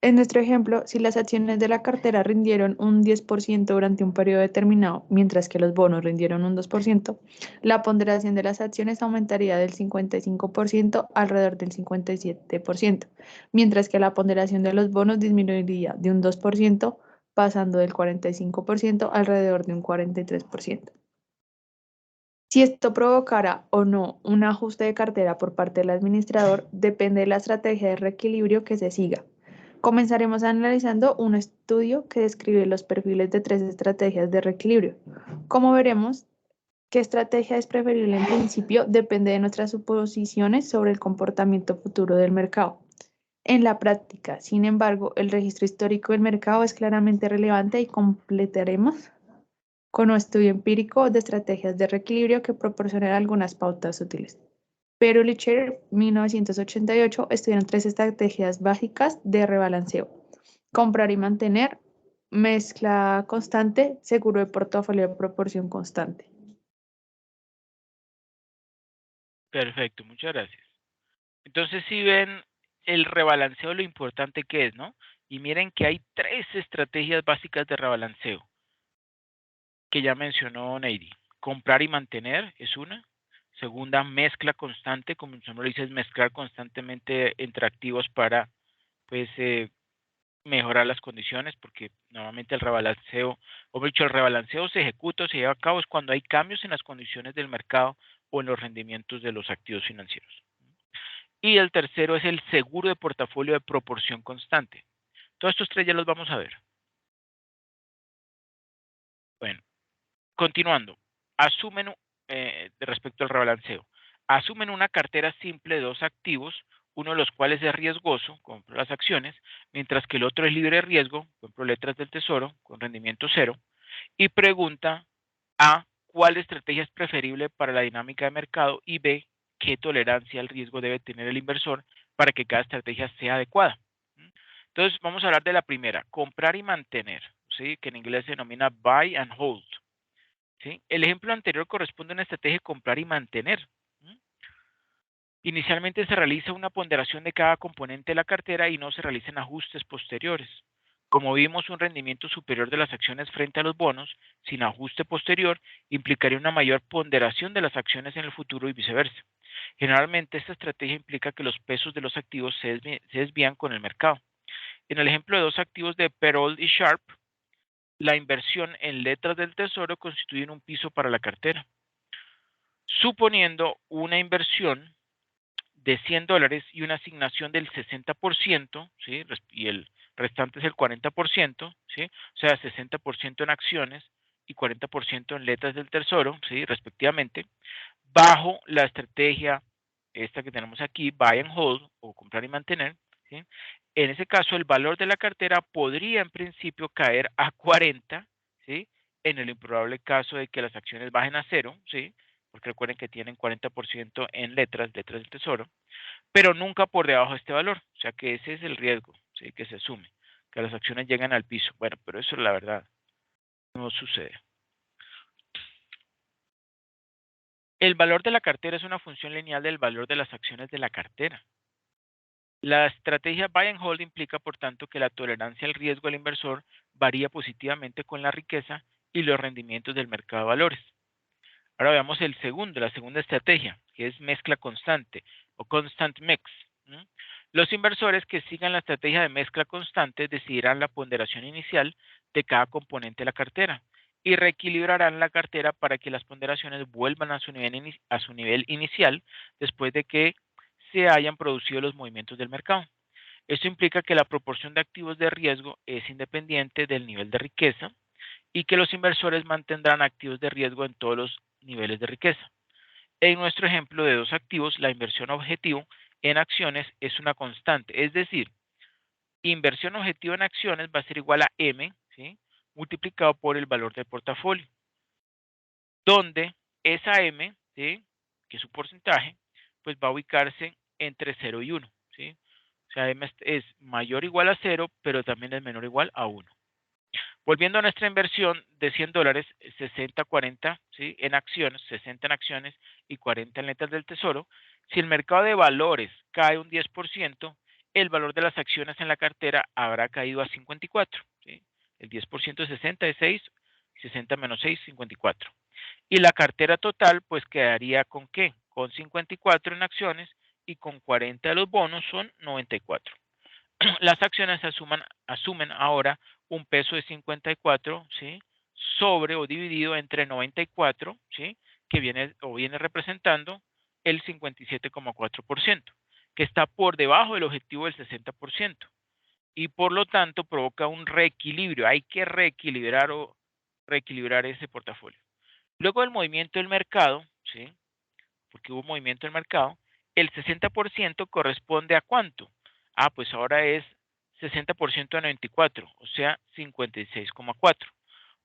En nuestro ejemplo, si las acciones de la cartera rindieron un 10% durante un periodo determinado, mientras que los bonos rindieron un 2%, la ponderación de las acciones aumentaría del 55% alrededor del 57%, mientras que la ponderación de los bonos disminuiría de un 2%, pasando del 45% alrededor de un 43%. Si esto provocará o no un ajuste de cartera por parte del administrador, depende de la estrategia de reequilibrio que se siga. Comenzaremos analizando un estudio que describe los perfiles de 3 estrategias de reequilibrio. Como veremos, qué estrategia es preferible en principio depende de nuestras suposiciones sobre el comportamiento futuro del mercado. En la práctica, sin embargo, el registro histórico del mercado es claramente relevante y completaremos con un estudio empírico de estrategias de reequilibrio que proporcionan algunas pautas útiles. Pero Licher, 1988, estudiaron 3 estrategias básicas de rebalanceo: comprar y mantener, mezcla constante, seguro de portafolio de proporción constante. Perfecto, muchas gracias. Entonces, si ven el rebalanceo, lo importante que es, ¿no? Y miren que hay 3 estrategias básicas de rebalanceo que ya mencionó Neidy. Comprar y mantener es una. Segunda, mezcla constante, como su nombre dice, es mezclar constantemente entre activos para, pues, mejorar las condiciones, porque normalmente el rebalanceo, o dicho, el rebalanceo se ejecuta o se lleva a cabo es cuando hay cambios en las condiciones del mercado o en los rendimientos de los activos financieros. Y el tercero es el seguro de portafolio de proporción constante. Todos estos 3 ya los vamos a ver. Bueno, continuando, asumen, respecto al rebalanceo, asumen una cartera simple de 2 activos, uno de los cuales es riesgoso, como las acciones, mientras que el otro es libre de riesgo, por ejemplo, letras del tesoro, con rendimiento cero, y pregunta A, ¿cuál estrategia es preferible para la dinámica de mercado? Y B, ¿qué tolerancia al riesgo debe tener el inversor para que cada estrategia sea adecuada? Entonces, vamos a hablar de la primera, comprar y mantener, ¿sí? Que en inglés se denomina buy and hold. ¿Sí? El ejemplo anterior corresponde a una estrategia de comprar y mantener. Inicialmente se realiza una ponderación de cada componente de la cartera y no se realizan ajustes posteriores. Como vimos, un rendimiento superior de las acciones frente a los bonos, sin ajuste posterior, implicaría una mayor ponderación de las acciones en el futuro y viceversa. Generalmente, esta estrategia implica que los pesos de los activos se desvían con el mercado. En el ejemplo de 2 activos de Perold y Sharp, la inversión en letras del tesoro constituye un piso para la cartera. Suponiendo una inversión de $100 y una asignación del 60%, ¿sí? Y el restante es el 40%, ¿sí? O sea, 60% en acciones y 40% en letras del tesoro, ¿sí? Respectivamente, bajo la estrategia esta que tenemos aquí, buy and hold, o comprar y mantener, ¿sí? En ese caso, el valor de la cartera podría en principio caer a 40, ¿sí? En el improbable caso de que las acciones bajen a 0, ¿sí? Porque recuerden que tienen 40% en letras del tesoro, pero nunca por debajo de este valor. O sea que ese es el riesgo, ¿sí? Que se asume, que las acciones lleguen al piso. Bueno, pero eso la verdad no sucede. El valor de la cartera es una función lineal del valor de las acciones de la cartera. La estrategia buy and hold implica, por tanto, que la tolerancia al riesgo del inversor varía positivamente con la riqueza y los rendimientos del mercado de valores. Ahora veamos la segunda estrategia, que es mezcla constante o constant mix. Los inversores que sigan la estrategia de mezcla constante decidirán la ponderación inicial de cada componente de la cartera y reequilibrarán la cartera para que las ponderaciones vuelvan a su nivel inicial después de que se hayan producido los movimientos del mercado. Esto implica que la proporción de activos de riesgo es independiente del nivel de riqueza y que los inversores mantendrán activos de riesgo en todos los niveles de riqueza. En nuestro ejemplo de dos activos, la inversión objetivo en acciones es una constante, es decir, inversión objetivo en acciones va a ser igual a M, ¿sí?, multiplicado por el valor del portafolio, donde esa M, ¿sí?, que es su porcentaje, pues va a ubicarse entre 0 y 1, ¿sí? O sea, M es mayor o igual a 0, pero también es menor o igual a 1. Volviendo a nuestra inversión de $100, 60-40, ¿sí?, en acciones, 60 en acciones y 40 en letras del tesoro. Si el mercado de valores cae un 10%, el valor de las acciones en la cartera habrá caído a 54. ¿Sí? El 10% de 60 es 6, 60 menos 6, 54. Y la cartera total, pues quedaría con ¿qué? Con 54 en acciones y con 40 de los bonos son 94. Las acciones asumen ahora un peso de 54, ¿sí?, sobre o dividido entre 94, ¿sí?, que viene representando el 57,4%, que está por debajo del objetivo del 60%, y por lo tanto provoca un reequilibrio. Hay que reequilibrar ese portafolio. Luego del movimiento del mercado, ¿sí?, porque hubo movimiento del mercado, el 60% corresponde a ¿cuánto? Pues ahora es 60% de 94, o sea, 56,4.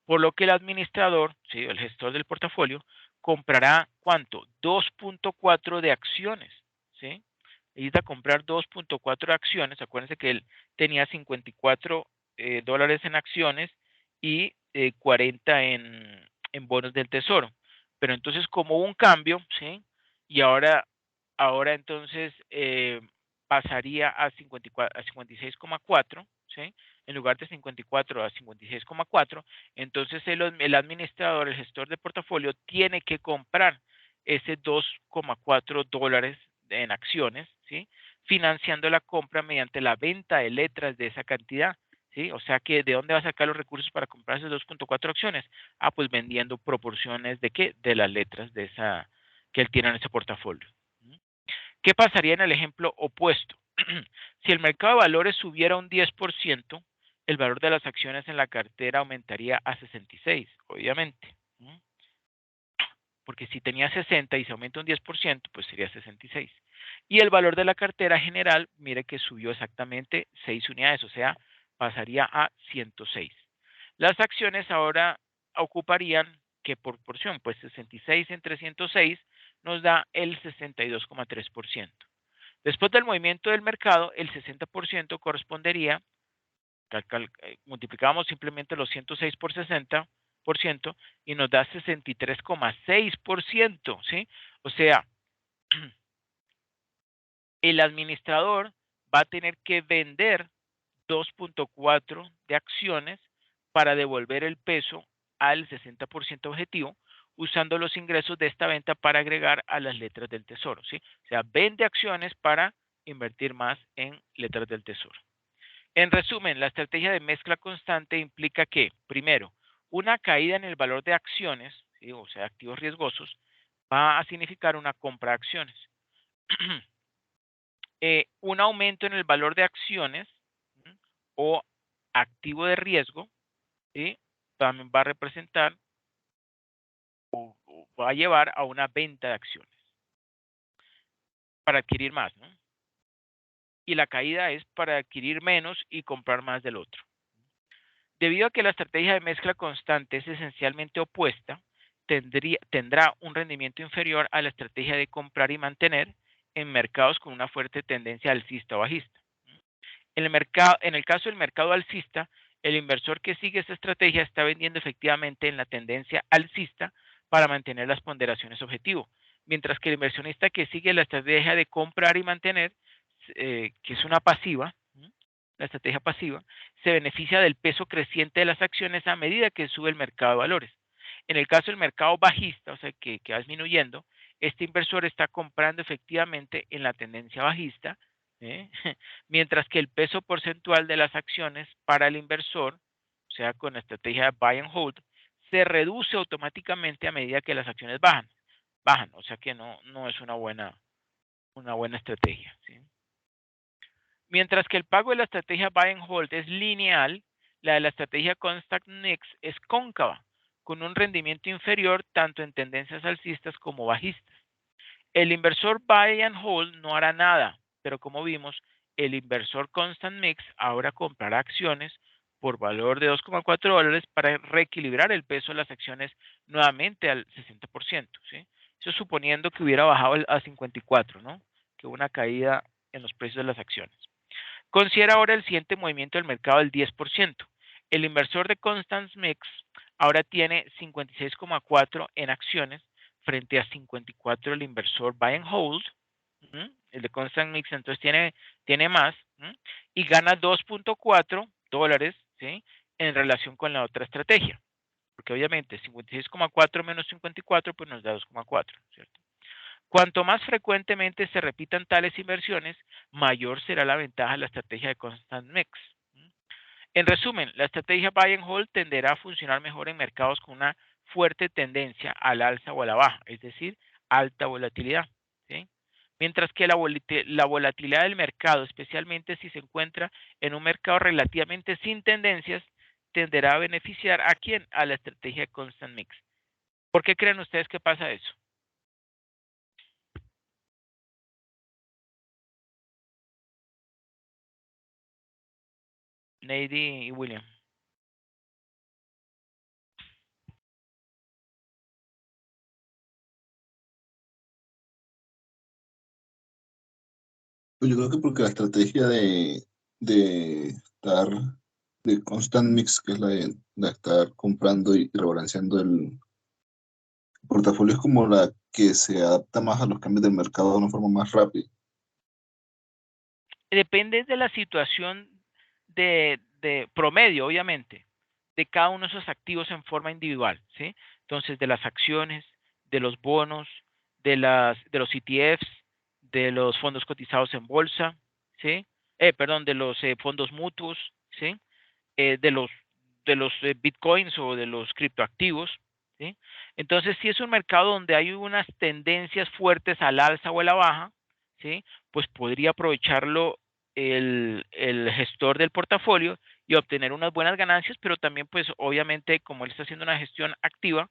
Por lo que el administrador, ¿sí?, el gestor del portafolio, comprará ¿cuánto? 2.4 de acciones, ¿sí? Necesita comprar 2.4 acciones. Acuérdense que él tenía 54 dólares en acciones y 40 en bonos del tesoro. Pero entonces, como hubo un cambio, ¿sí?, y ahora entonces pasaría a 56,4, ¿sí?, en lugar de 54 a 56,4, entonces el administrador, el gestor de portafolio, tiene que comprar ese 2,4 dólares en acciones, ¿sí?, financiando la compra mediante la venta de letras de esa cantidad, ¿sí? O sea que, ¿de dónde va a sacar los recursos para comprar esas 2.4 acciones? Pues vendiendo proporciones ¿de qué? De las letras de esa que él tiene en ese portafolio. ¿Qué pasaría en el ejemplo opuesto? Si el mercado de valores subiera un 10%, el valor de las acciones en la cartera aumentaría a 66, obviamente. Porque si tenía 60 y se aumenta un 10%, pues sería 66. Y el valor de la cartera general, mire que subió exactamente 6 unidades, o sea, pasaría a 106. Las acciones ahora ocuparían, ¿qué proporción? Pues 66 entre 106 nos da el 62,3%. Después del movimiento del mercado, el 60% correspondería, multiplicamos simplemente los 106 por 60%, y nos da 63,6%, ¿sí? O sea, el administrador va a tener que vender 2.4 de acciones para devolver el peso al 60% objetivo, usando los ingresos de esta venta para agregar a las letras del tesoro, ¿sí? O sea, vende acciones para invertir más en letras del tesoro. En resumen, la estrategia de mezcla constante implica que, primero, una caída en el valor de acciones, ¿sí?, o sea, activos riesgosos, va a significar una compra de acciones. Un aumento en el valor de acciones o activo de riesgo, ¿sí?, también va a representar o va a llevar a una venta de acciones para adquirir más, ¿no? Y la caída es para adquirir menos y comprar más del otro. Debido a que la estrategia de mezcla constante es esencialmente opuesta, tendrá un rendimiento inferior a la estrategia de comprar y mantener en mercados con una fuerte tendencia alcista o bajista. En el caso del mercado alcista, el inversor que sigue esta estrategia está vendiendo efectivamente en la tendencia alcista para mantener las ponderaciones objetivo, mientras que el inversionista que sigue la estrategia de comprar y mantener, que es una pasiva, la estrategia pasiva, se beneficia del peso creciente de las acciones a medida que sube el mercado de valores. En el caso del mercado bajista, o sea, que va disminuyendo, este inversor está comprando efectivamente en la tendencia bajista, mientras que el peso porcentual de las acciones para el inversor, o sea, con la estrategia de buy and hold, se reduce automáticamente a medida que las acciones bajan, o sea que no es una buena estrategia, ¿sí? Mientras que el pago de la estrategia buy and hold es lineal, la de la estrategia constant mix es cóncava, con un rendimiento inferior tanto en tendencias alcistas como bajistas. El inversor buy and hold no hará nada, pero como vimos, el inversor constant mix ahora comprará acciones por valor de $2,4 para reequilibrar el peso de las acciones nuevamente al 60%, ¿sí? Eso suponiendo que hubiera bajado a 54, ¿no? Que hubo una caída en los precios de las acciones. Considera ahora el siguiente movimiento del mercado del 10%. El inversor de Constant Mix ahora tiene 56,4 en acciones frente a 54 el inversor Buy and Hold. El de Constant Mix entonces tiene más y gana $2,4, ¿sí? En relación con la otra estrategia. Porque obviamente 56,4 menos 54 pues nos da 2,4, ¿cierto? Cuanto más frecuentemente se repitan tales inversiones, mayor será la ventaja de la estrategia de Constant Mix. En resumen, la estrategia Buy and Hold tenderá a funcionar mejor en mercados con una fuerte tendencia al alza o a la baja, es decir, alta volatilidad, ¿sí? Mientras que la volatilidad del mercado, especialmente si se encuentra en un mercado relativamente sin tendencias, tenderá a beneficiar ¿a quién? A la estrategia de Constant Mix. ¿Por qué creen ustedes que pasa eso? Nady y William. Pues yo creo que porque la estrategia de estar, de constant mix, que es la de estar comprando y rebalanceando el portafolio, es como la que se adapta más a los cambios del mercado de una forma más rápida. Depende de la situación de promedio, obviamente, de cada uno de esos activos en forma individual, ¿sí? Entonces, de las acciones, de los bonos, de los ETFs, de los fondos cotizados en bolsa, ¿sí? Perdón, de los fondos mutuos, ¿sí? De los bitcoins o de los criptoactivos, ¿sí? Entonces, si es un mercado donde hay unas tendencias fuertes al alza o a la baja, ¿sí? Pues podría aprovecharlo el gestor del portafolio y obtener unas buenas ganancias, pero también, pues, obviamente, como él está haciendo una gestión activa,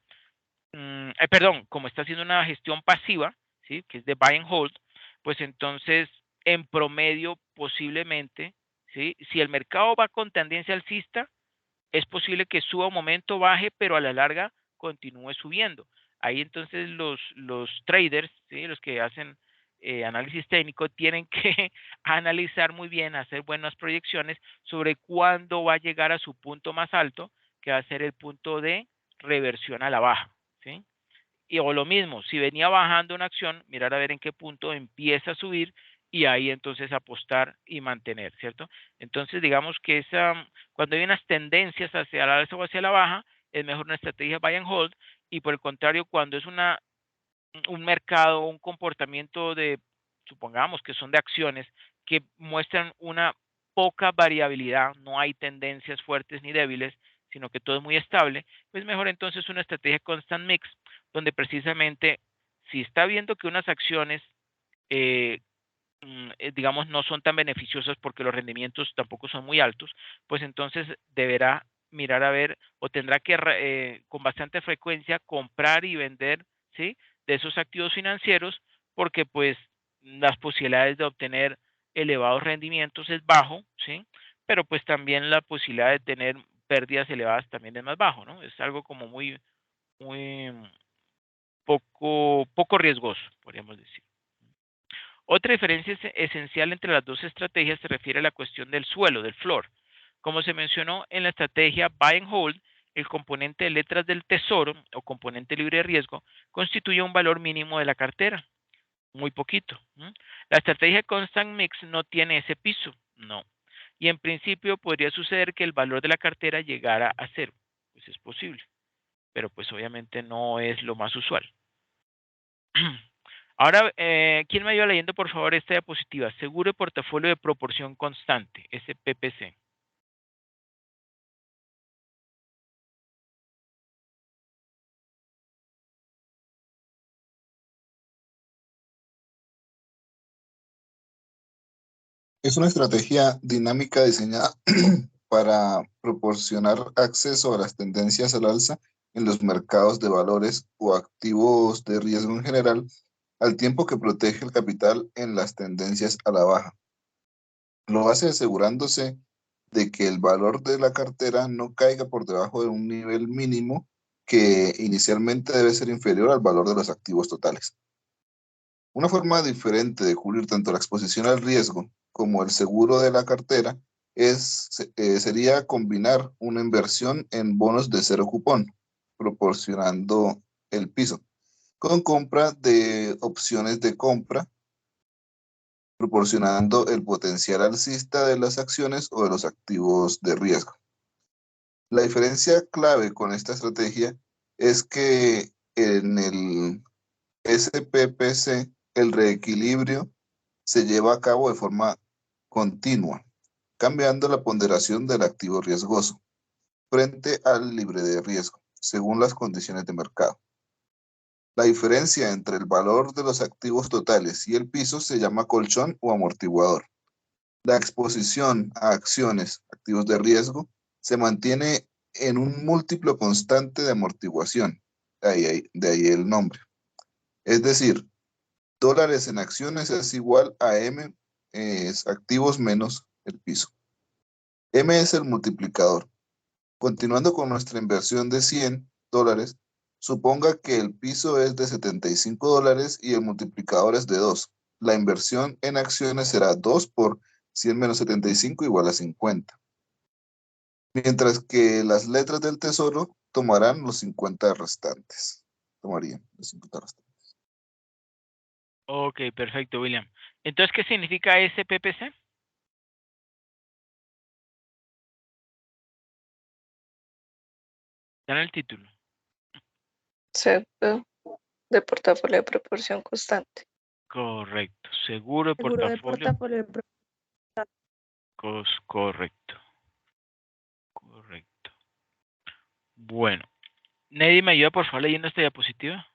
perdón, como está haciendo una gestión pasiva, ¿sí? Que es de buy and hold, pues entonces, en promedio, posiblemente, ¿sí? Si el mercado va con tendencia alcista, es posible que suba un momento, baje, pero a la larga continúe subiendo. Ahí entonces los traders, ¿sí? Los que hacen análisis técnico, tienen que analizar muy bien, hacer buenas proyecciones sobre cuándo va a llegar a su punto más alto, que va a ser el punto de reversión a la baja, ¿sí? O lo mismo, si venía bajando una acción, mirar a ver en qué punto empieza a subir y ahí entonces apostar y mantener, ¿cierto? Entonces, digamos que cuando hay unas tendencias hacia la alza o hacia la baja, es mejor una estrategia buy and hold, y por el contrario, cuando es un mercado, un comportamiento supongamos que son de acciones que muestran una poca variabilidad, no hay tendencias fuertes ni débiles, sino que todo es muy estable, pues mejor entonces una estrategia constant mix, donde precisamente si está viendo que unas acciones, eh, digamos, no son tan beneficiosas porque los rendimientos tampoco son muy altos, pues entonces deberá mirar a ver o tendrá que con bastante frecuencia comprar y vender, ¿sí? De esos activos financieros, porque pues las posibilidades de obtener elevados rendimientos es bajo, ¿sí? Pero pues también la posibilidad de tener pérdidas elevadas también es más bajo, ¿no? Es algo como muy poco riesgoso, podríamos decir. Otra diferencia esencial entre las dos estrategias se refiere a la cuestión del suelo, del floor. Como se mencionó en la estrategia Buy and Hold, el componente de letras del tesoro o componente libre de riesgo constituye un valor mínimo de la cartera, muy poquito. La estrategia Constant Mix no tiene ese piso, no. Y en principio podría suceder que el valor de la cartera llegara a cero, pues es posible, pero pues obviamente no es lo más usual. Ahora, ¿quién me ayuda leyendo, por favor, esta diapositiva? Seguro de portafolio de proporción constante, SPPC. Es una estrategia dinámica diseñada para proporcionar acceso a las tendencias al alza en los mercados de valores o activos de riesgo en general, al tiempo que protege el capital en las tendencias a la baja. Lo hace asegurándose de que el valor de la cartera no caiga por debajo de un nivel mínimo que inicialmente debe ser inferior al valor de los activos totales. Una forma diferente de cubrir tanto la exposición al riesgo como el seguro de la cartera sería combinar una inversión en bonos de cero cupón, proporcionando el piso, con compra de opciones de compra, proporcionando el potencial alcista de las acciones o de los activos de riesgo. La diferencia clave con esta estrategia es que en el SPPC el reequilibrio se lleva a cabo de forma continua, cambiando la ponderación del activo riesgoso frente al libre de riesgo, según las condiciones de mercado. La diferencia entre el valor de los activos totales y el piso se llama colchón o amortiguador. La exposición a acciones, activos de riesgo, se mantiene en un múltiplo constante de amortiguación, de ahí el nombre. Es decir, dólares en acciones es igual a M, es activos menos el piso. M es el multiplicador. Continuando con nuestra inversión de $100, suponga que el piso es de $75 y el multiplicador es de 2. La inversión en acciones será 2 por 100 menos 75 igual a 50. Mientras que las letras del tesoro tomarán los 50 restantes. Tomarían los 50 restantes. Ok, perfecto, William. Entonces, ¿qué significa SPPC? Dan el título. Seguro de portafolio de proporción constante. Correcto. Seguro de Seguro de portafolio. portafolio de Correcto. Correcto. Bueno. ¿Nadie me ayuda, por favor, leyendo esta diapositiva?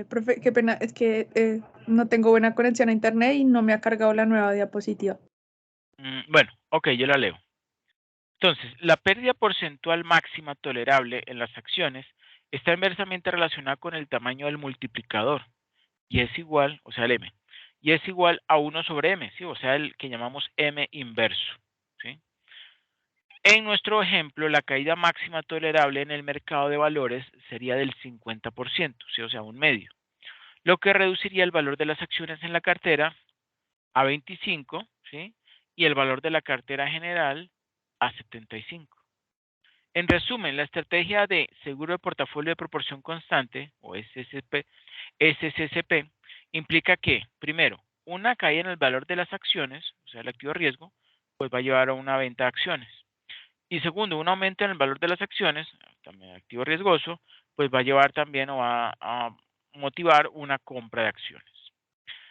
Profe, qué pena, es que no tengo buena conexión a internet y no me ha cargado la nueva diapositiva. Bueno, ok, yo la leo. Entonces, la pérdida porcentual máxima tolerable en las acciones está inversamente relacionada con el tamaño del multiplicador y es igual, o sea, el M, y es igual a 1 sobre M, ¿sí? O sea, el que llamamos M inverso, ¿sí? En nuestro ejemplo, la caída máxima tolerable en el mercado de valores sería del 50%, ¿sí? O sea, un medio, lo que reduciría el valor de las acciones en la cartera a 25, ¿sí? Y el valor de la cartera general a 75. En resumen, la estrategia de seguro de portafolio de proporción constante, o SCCP, implica que, primero, una caída en el valor de las acciones, o sea, el activo riesgo, pues va a llevar a una venta de acciones. Y segundo, un aumento en el valor de las acciones, también activo riesgoso, pues va a llevar también o va a motivar una compra de acciones.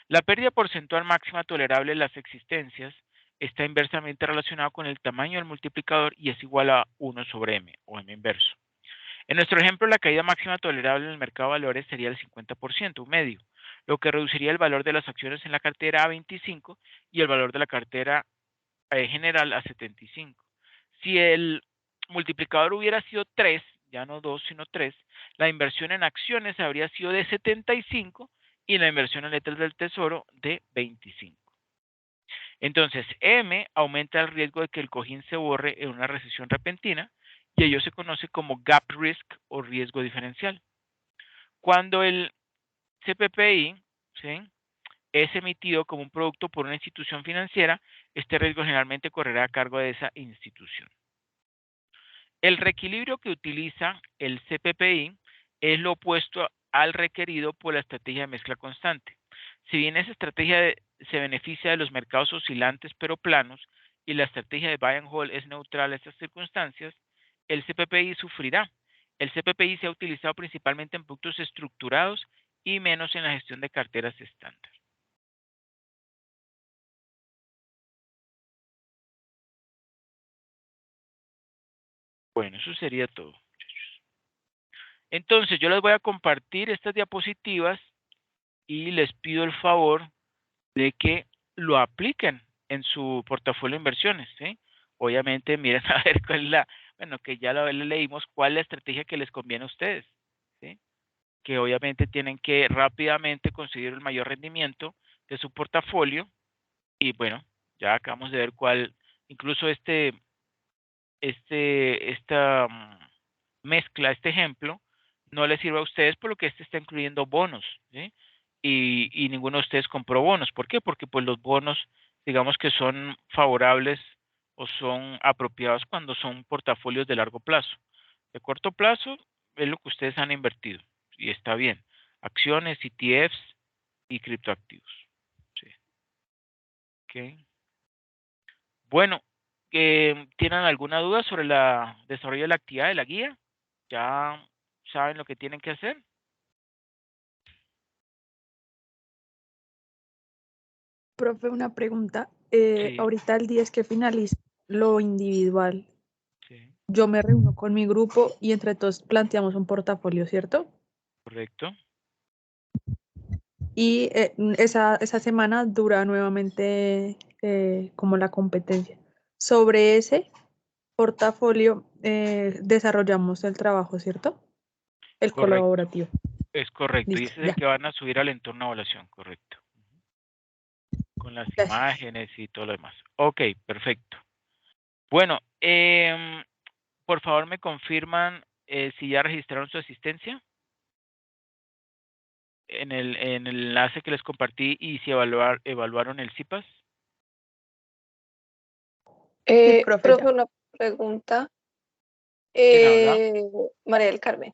La pérdida porcentual máxima tolerable en las existencias está inversamente relacionada con el tamaño del multiplicador y es igual a 1 sobre M o M inverso. En nuestro ejemplo, la caída máxima tolerable en el mercado de valores sería el 50%, un medio, lo que reduciría el valor de las acciones en la cartera a 25 y el valor de la cartera general a 75. Si el multiplicador hubiera sido 3, ya no 2, sino 3, la inversión en acciones habría sido de 75 y la inversión en letras del tesoro de 25. Entonces, M aumenta el riesgo de que el cojín se borre en una recesión repentina y ello se conoce como gap risk o riesgo diferencial. Cuando el CPPI, ¿sí?, es emitido como un producto por una institución financiera, este riesgo generalmente correrá a cargo de esa institución. El reequilibrio que utiliza el CPPI es lo opuesto al requerido por la estrategia de mezcla constante. Si bien esa estrategia se beneficia de los mercados oscilantes pero planos y la estrategia de buy and hold es neutral a estas circunstancias, el CPPI sufrirá. El CPPI se ha utilizado principalmente en productos estructurados y menos en la gestión de carteras estándar. Bueno, eso sería todo, muchachos. Entonces, yo les voy a compartir estas diapositivas y les pido el favor de que lo apliquen en su portafolio de inversiones, ¿sí? Obviamente, miren a ver cuál es la, bueno, que ya lo leímos, cuál es la estrategia que les conviene a ustedes, ¿sí? Que obviamente tienen que rápidamente conseguir el mayor rendimiento de su portafolio y bueno, ya acabamos de ver cuál, incluso esta mezcla, este ejemplo, no les sirve a ustedes por lo que este está incluyendo bonos, ¿sí? Y ninguno de ustedes compró bonos. ¿Por qué? Porque pues los bonos, digamos que son favorables o son apropiados cuando son portafolios de largo plazo. De corto plazo es lo que ustedes han invertido y está bien. Acciones, ETFs y criptoactivos. Sí. Okay. Bueno, ¿tienen alguna duda sobre el desarrollo de la actividad de la guía? ¿Ya saben lo que tienen que hacer? Profe, una pregunta. Sí, Ahorita el día es que finaliza lo individual. sí, Yo me reúno con mi grupo y entre todos planteamos un portafolio, ¿cierto? correcto. Y esa semana dura nuevamente como la competencia. Sobre ese portafolio desarrollamos el trabajo, ¿cierto? El Correcto, colaborativo. es correcto. Y Listo, ese es el ya. que van a subir al entorno de evaluación, correcto. Con las Gracias. imágenes y todo lo demás. Ok, perfecto. Bueno, por favor me confirman si ya registraron su asistencia en el enlace que les compartí y si evaluaron el CIPAS. Sí, profe, Profe, ya. una pregunta. ¿Quién habla? Eh, María del Carmen.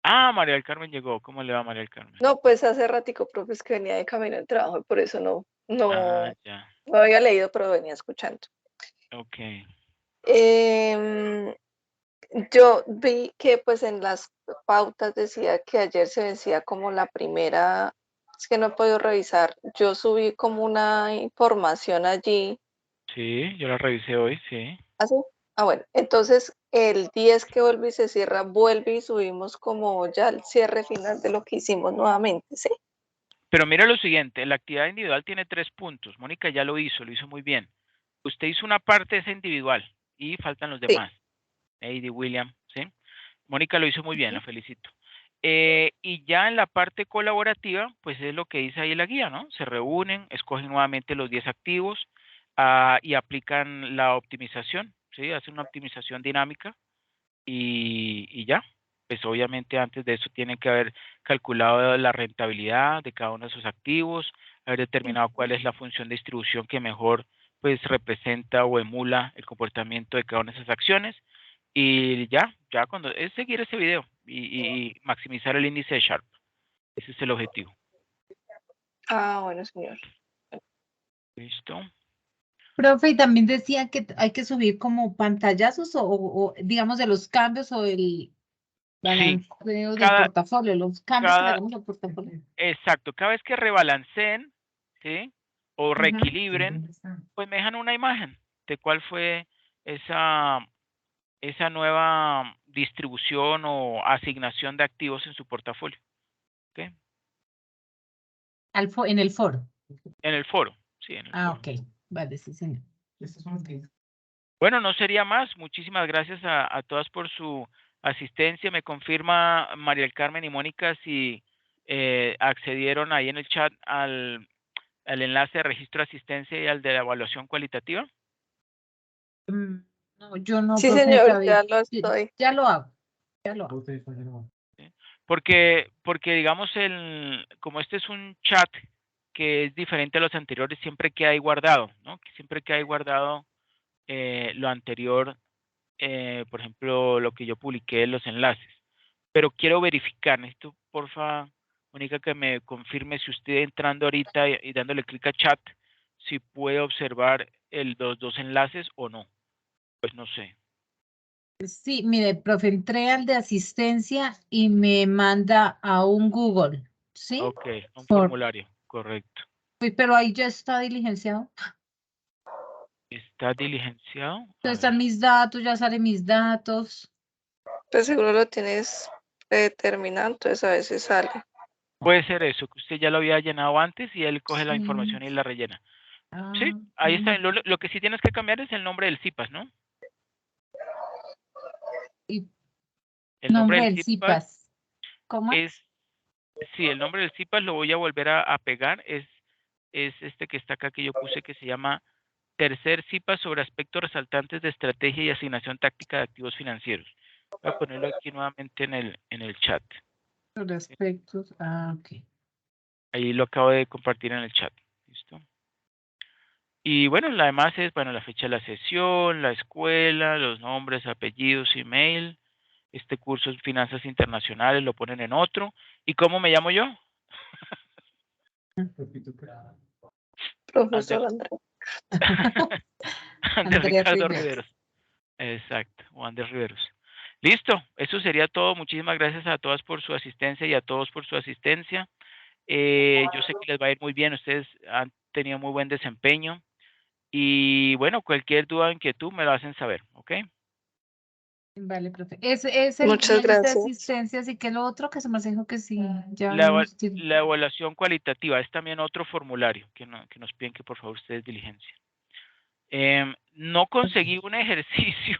Ah, María del Carmen llegó. ¿Cómo le va María del Carmen? No, pues hace ratico, profe, es que venía de camino al trabajo y por eso Ah, ya. no había leído, pero venía escuchando. Ok. Em, yo vi que pues en las pautas decía que ayer se vencía como la primera, es que no he podido revisar, yo subí como una información allí. Sí, yo la revisé hoy, sí. ¿Ah, sí? Ah, bueno, entonces el 10 que vuelve y se cierra, vuelve y subimos como ya el cierre final de lo que hicimos nuevamente, ¿sí? Pero mira lo siguiente, la actividad individual tiene 3 puntos. Mónica ya lo hizo muy bien. Usted hizo una parte de esa individual y faltan los Sí. demás. Heidi, William, ¿sí? Mónica lo hizo muy bien, la Ujú. felicito. Y ya en la parte colaborativa, pues es lo que dice ahí la guía, ¿no? Se reúnen, escogen nuevamente los 10 activos y aplican la optimización, ¿sí? Hacen una optimización dinámica y ya. Pues obviamente antes de eso tienen que haber calculado la rentabilidad de cada uno de sus activos, haber determinado cuál es la función de distribución que mejor pues representa o emula el comportamiento de cada una de esas acciones y ya cuando es seguir ese video y maximizar el índice de Sharpe. Ese es el objetivo. Ah, bueno, señor. ¿Listo? Profe, y también decía que hay que subir como pantallazos o, digamos de los cambios o el Sí, balanceo del cada, portafolio, los cambios que le cada, hagamos al portafolio. exacto, cada vez que rebalanceen, ¿sí? O Ajá. reequilibren, pues me dejan una imagen de cuál fue esa, esa nueva distribución o asignación de activos en su portafolio. ¿Ok? En el foro. En el foro, sí, en el Ah, foro. ok. Vale, sí, señor. Bueno, no sería más. Muchísimas gracias a todas por su asistencia. Me confirma María del Carmen y Mónica si accedieron ahí en el chat al enlace de registro de asistencia y al de la evaluación cualitativa. Mm, No, yo no, Sí, profe, señor, todavía. ya lo estoy. Ya lo hago. Ya lo hago. ¿Sí? Porque digamos, como este es un chat que es diferente a los anteriores, siempre queda ahí guardado, ¿no? Que siempre queda ahí guardado lo anterior, por ejemplo, lo que yo publiqué en los enlaces. Pero quiero verificar, necesito, porfa, Única que me confirme si usted entrando ahorita y dándole clic a chat, si puede observar los dos enlaces o no. Pues no sé. Sí, mire, profe, entré al de asistencia y me manda a un Google, ¿sí? Ok, un Por- formulario, correcto. Uy, pero ahí ya está diligenciado. ¿Está diligenciado? A Entonces están ver. mis datos, ya salen mis datos. Pues seguro lo tienes predeterminado, entonces a veces sale. Puede ser eso, que usted ya lo había llenado antes y él coge la Sí. información y la rellena. Sí, Ah, ahí está. ok. Lo que sí tienes que cambiar es el nombre del CIPAS, ¿no? Y El nombre nombre del del CIPAS CIPAS. ¿Cómo es, es? sí, el nombre del CIPAS lo voy a volver a pegar. Es este que está acá que yo puse que se llama Tercer CIPAS sobre aspectos resaltantes de estrategia y asignación táctica de activos financieros. Voy a ponerlo aquí nuevamente en el chat. Sobre aspectos. Ah, ok. Ahí lo acabo de compartir en el chat. ¿Listo? Y bueno, la demás es, bueno, la fecha de la sesión, la escuela, los nombres, apellidos, email. Este curso es Finanzas Internacionales, lo ponen en otro. ¿Y cómo me llamo yo? Ander, Profesor Andrés. Ander Andrea Ricardo Rivera. Riveros. Exacto, o Ander Riveros. Listo, eso sería todo. Muchísimas gracias a todas por su asistencia y a todos por su asistencia. Yo sé que les va a ir muy bien, ustedes han tenido muy buen desempeño. Y bueno, cualquier duda o inquietud me lo hacen saber, ¿ok? Vale, profe. Es el Muchas link de gracias. asistencia, así que lo otro que se me dijo que sí, ya La, habíamos tenido. la evaluación cualitativa es también otro formulario que nos piden que por favor ustedes diligencien. No conseguí un ejercicio,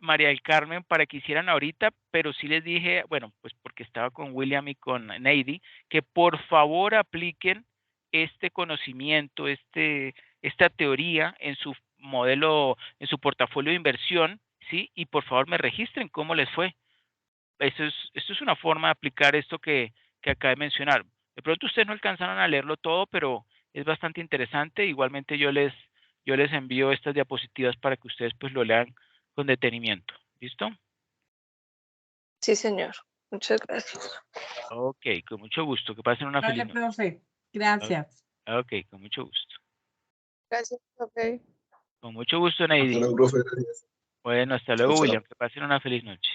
María del Carmen, para que hicieran ahorita, pero sí les dije, bueno, pues porque estaba con William y con Neidy, que por favor apliquen este conocimiento, esta teoría en su modelo, en su portafolio de inversión, ¿sí? Y por favor me registren cómo les fue. Esto es una forma de aplicar esto que acabé de mencionar. De pronto ustedes no alcanzaron a leerlo todo, pero es bastante interesante. Igualmente yo les envío estas diapositivas para que ustedes pues lo lean con detenimiento. ¿Listo? Sí, señor. Muchas gracias. Ok, con mucho gusto. Que pasen una feliz Vale, noche. profe. Gracias. Ok, con mucho gusto. Gracias, profe. Con mucho gusto, Hasta Neidy. luego, profe. Gracias. Bueno, hasta Chao, luego, chao. William. Que pasen una feliz noche.